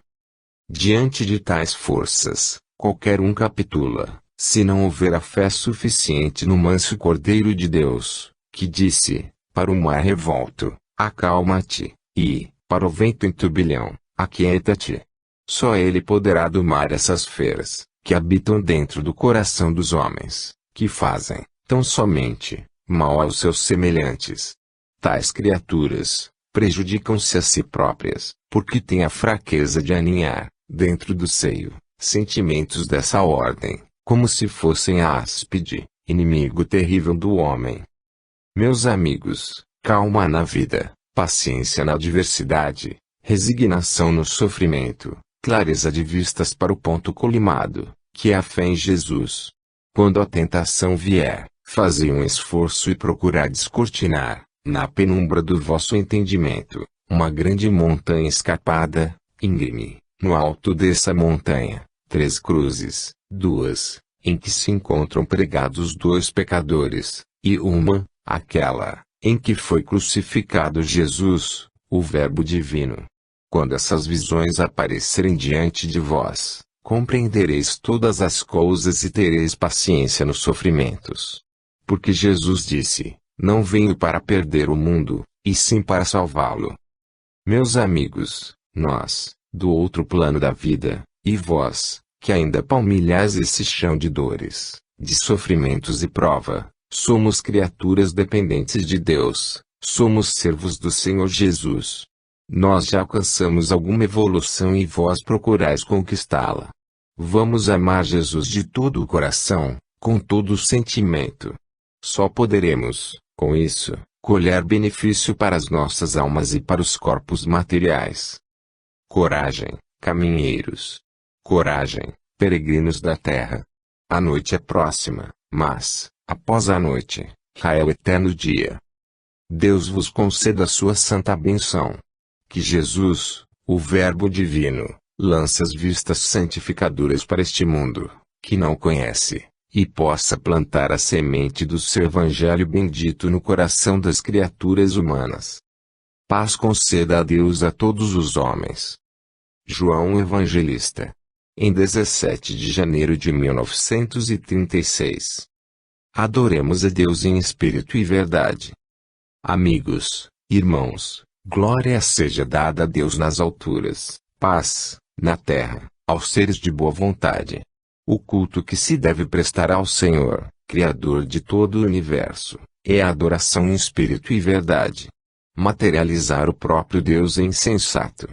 Diante de tais forças, qualquer um capitula, se não houver a fé suficiente no manso Cordeiro de Deus, que disse, para o mar revolto, acalma-te, e, para o vento em turbilhão, aquieta-te. Só ele poderá domar essas feras, que habitam dentro do coração dos homens, que fazem, tão somente, mal aos seus semelhantes. Tais criaturas, prejudicam-se a si próprias, porque têm a fraqueza de aninhar, dentro do seio, sentimentos dessa ordem, como se fossem a áspide, inimigo terrível do homem. Meus amigos, calma na vida, paciência na adversidade, resignação no sofrimento, clareza de vistas para o ponto colimado, que é a fé em Jesus. Quando a tentação vier, fazei um esforço e procurai descortinar, na penumbra do vosso entendimento, uma grande montanha escarpada, íngreme. No alto dessa montanha, 3 cruzes, 2, em que se encontram pregados 2 pecadores, e uma, aquela, em que foi crucificado Jesus, o Verbo divino. Quando essas visões aparecerem diante de vós, compreendereis todas as coisas e tereis paciência nos sofrimentos. Porque Jesus disse, não venho para perder o mundo, e sim para salvá-lo. Meus amigos, nós, do outro plano da vida, e vós, que ainda palmilhais esse chão de dores, de sofrimentos e prova, somos criaturas dependentes de Deus, somos servos do Senhor Jesus. Nós já alcançamos alguma evolução e vós procurais conquistá-la. Vamos amar Jesus de todo o coração, com todo o sentimento. Só poderemos, com isso, colher benefício para as nossas almas e para os corpos materiais. Coragem, caminheiros. Coragem, peregrinos da terra. A noite é próxima, mas, após a noite, raiará o eterno dia. Deus vos conceda a sua santa bênção. Que Jesus, o Verbo divino, lance as vistas santificadoras para este mundo, que não conhece, e possa plantar a semente do seu Evangelho bendito no coração das criaturas humanas. Paz conceda a Deus a todos os homens. João Evangelista. Em 17 de janeiro de 1936. Adoremos a Deus em espírito e verdade. Amigos, irmãos, glória seja dada a Deus nas alturas, paz, na terra, aos seres de boa vontade. O culto que se deve prestar ao Senhor, Criador de todo o universo, é a adoração em espírito e verdade. Materializar o próprio Deus é insensato.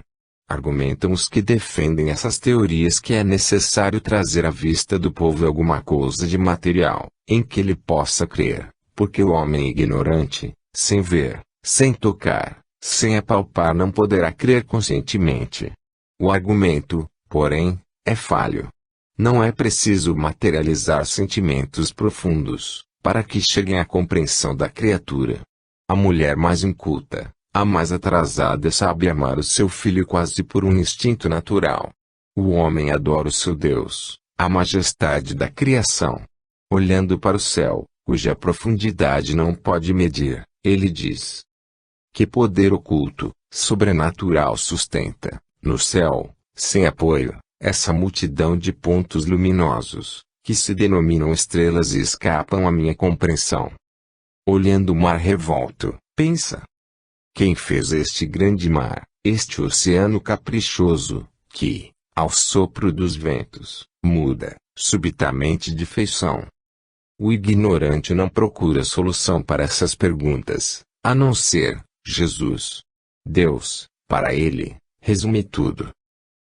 Argumentam os que defendem essas teorias que é necessário trazer à vista do povo alguma coisa de material, em que ele possa crer, porque o homem ignorante, sem ver, sem tocar, sem apalpar não poderá crer conscientemente. O argumento, porém, é falho. Não é preciso materializar sentimentos profundos, para que cheguem à compreensão da criatura. A mulher mais inculta, a mais atrasada sabe amar o seu filho quase por um instinto natural. O homem adora o seu Deus, a majestade da criação. Olhando para o céu, cuja profundidade não pode medir, ele diz: que poder oculto, sobrenatural sustenta, no céu, sem apoio, essa multidão de pontos luminosos, que se denominam estrelas e escapam à minha compreensão. Olhando o mar revolto, pensa: quem fez este grande mar, este oceano caprichoso, que, ao sopro dos ventos, muda, subitamente de feição? O ignorante não procura solução para essas perguntas, a não ser Jesus. Deus, para ele, resume tudo.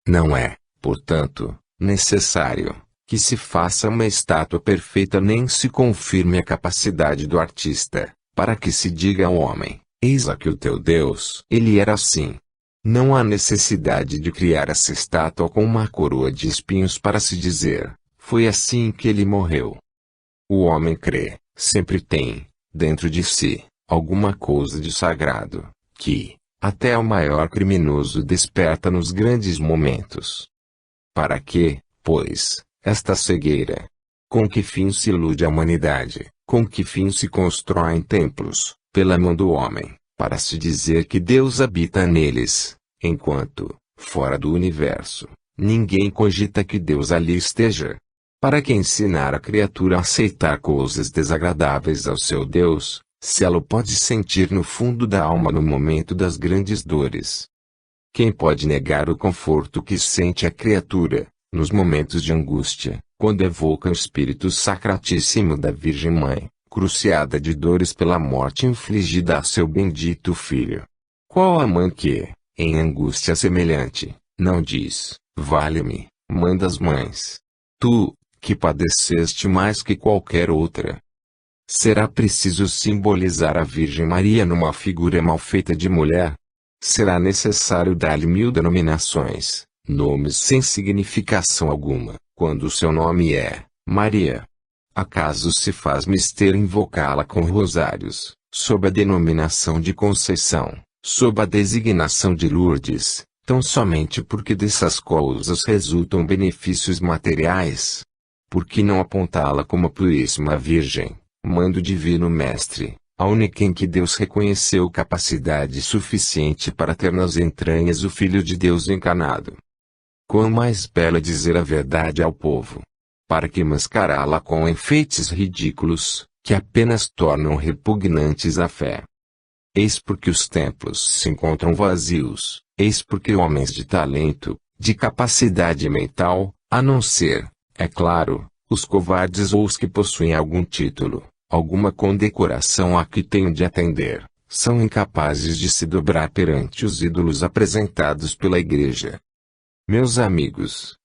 Não é, portanto, necessário que se faça uma estátua perfeita nem se confirme a capacidade do artista, para que se diga ao homem: eis aqui o teu Deus. Ele era assim. Não há necessidade de criar essa estátua com uma coroa de espinhos para se dizer: foi assim que ele morreu. O homem crê, sempre tem, dentro de si, alguma coisa de sagrado, que, até o maior criminoso desperta nos grandes momentos. Para que, pois, esta cegueira? Com que fim se ilude a humanidade? Com que fim se constroem templos, pela mão do homem, para se dizer que Deus habita neles, enquanto, fora do universo, ninguém cogita que Deus ali esteja? Para que ensinar a criatura a aceitar coisas desagradáveis ao seu Deus, se ela o pode sentir no fundo da alma no momento das grandes dores? Quem pode negar o conforto que sente a criatura, nos momentos de angústia, quando evoca o espírito sacratíssimo da Virgem Mãe, cruciada de dores pela morte infligida a seu bendito filho? Qual a mãe que, em angústia semelhante, não diz: vale-me, mãe das mães? Tu, que padeceste mais que qualquer outra. Será preciso simbolizar a Virgem Maria numa figura mal feita de mulher? Será necessário dar-lhe 1000 denominações, nomes sem significação alguma, quando o seu nome é Maria? Acaso se faz mister invocá-la com rosários, sob a denominação de Conceição, sob a designação de Lourdes, tão somente porque dessas coisas resultam benefícios materiais? Por que não apontá-la como a Puríssima Virgem, Mãe do Divino Mestre, a única em que Deus reconheceu capacidade suficiente para ter nas entranhas o Filho de Deus encarnado? Quão mais belo é dizer a verdade ao povo. Para que mascará-la com enfeites ridículos, que apenas tornam repugnantes a fé. Eis porque os templos se encontram vazios, eis porque homens de talento, de capacidade mental, a não ser, é claro, os covardes ou os que possuem algum título, alguma condecoração a que tenham de atender, são incapazes de se dobrar perante os ídolos apresentados pela Igreja. Meus amigos,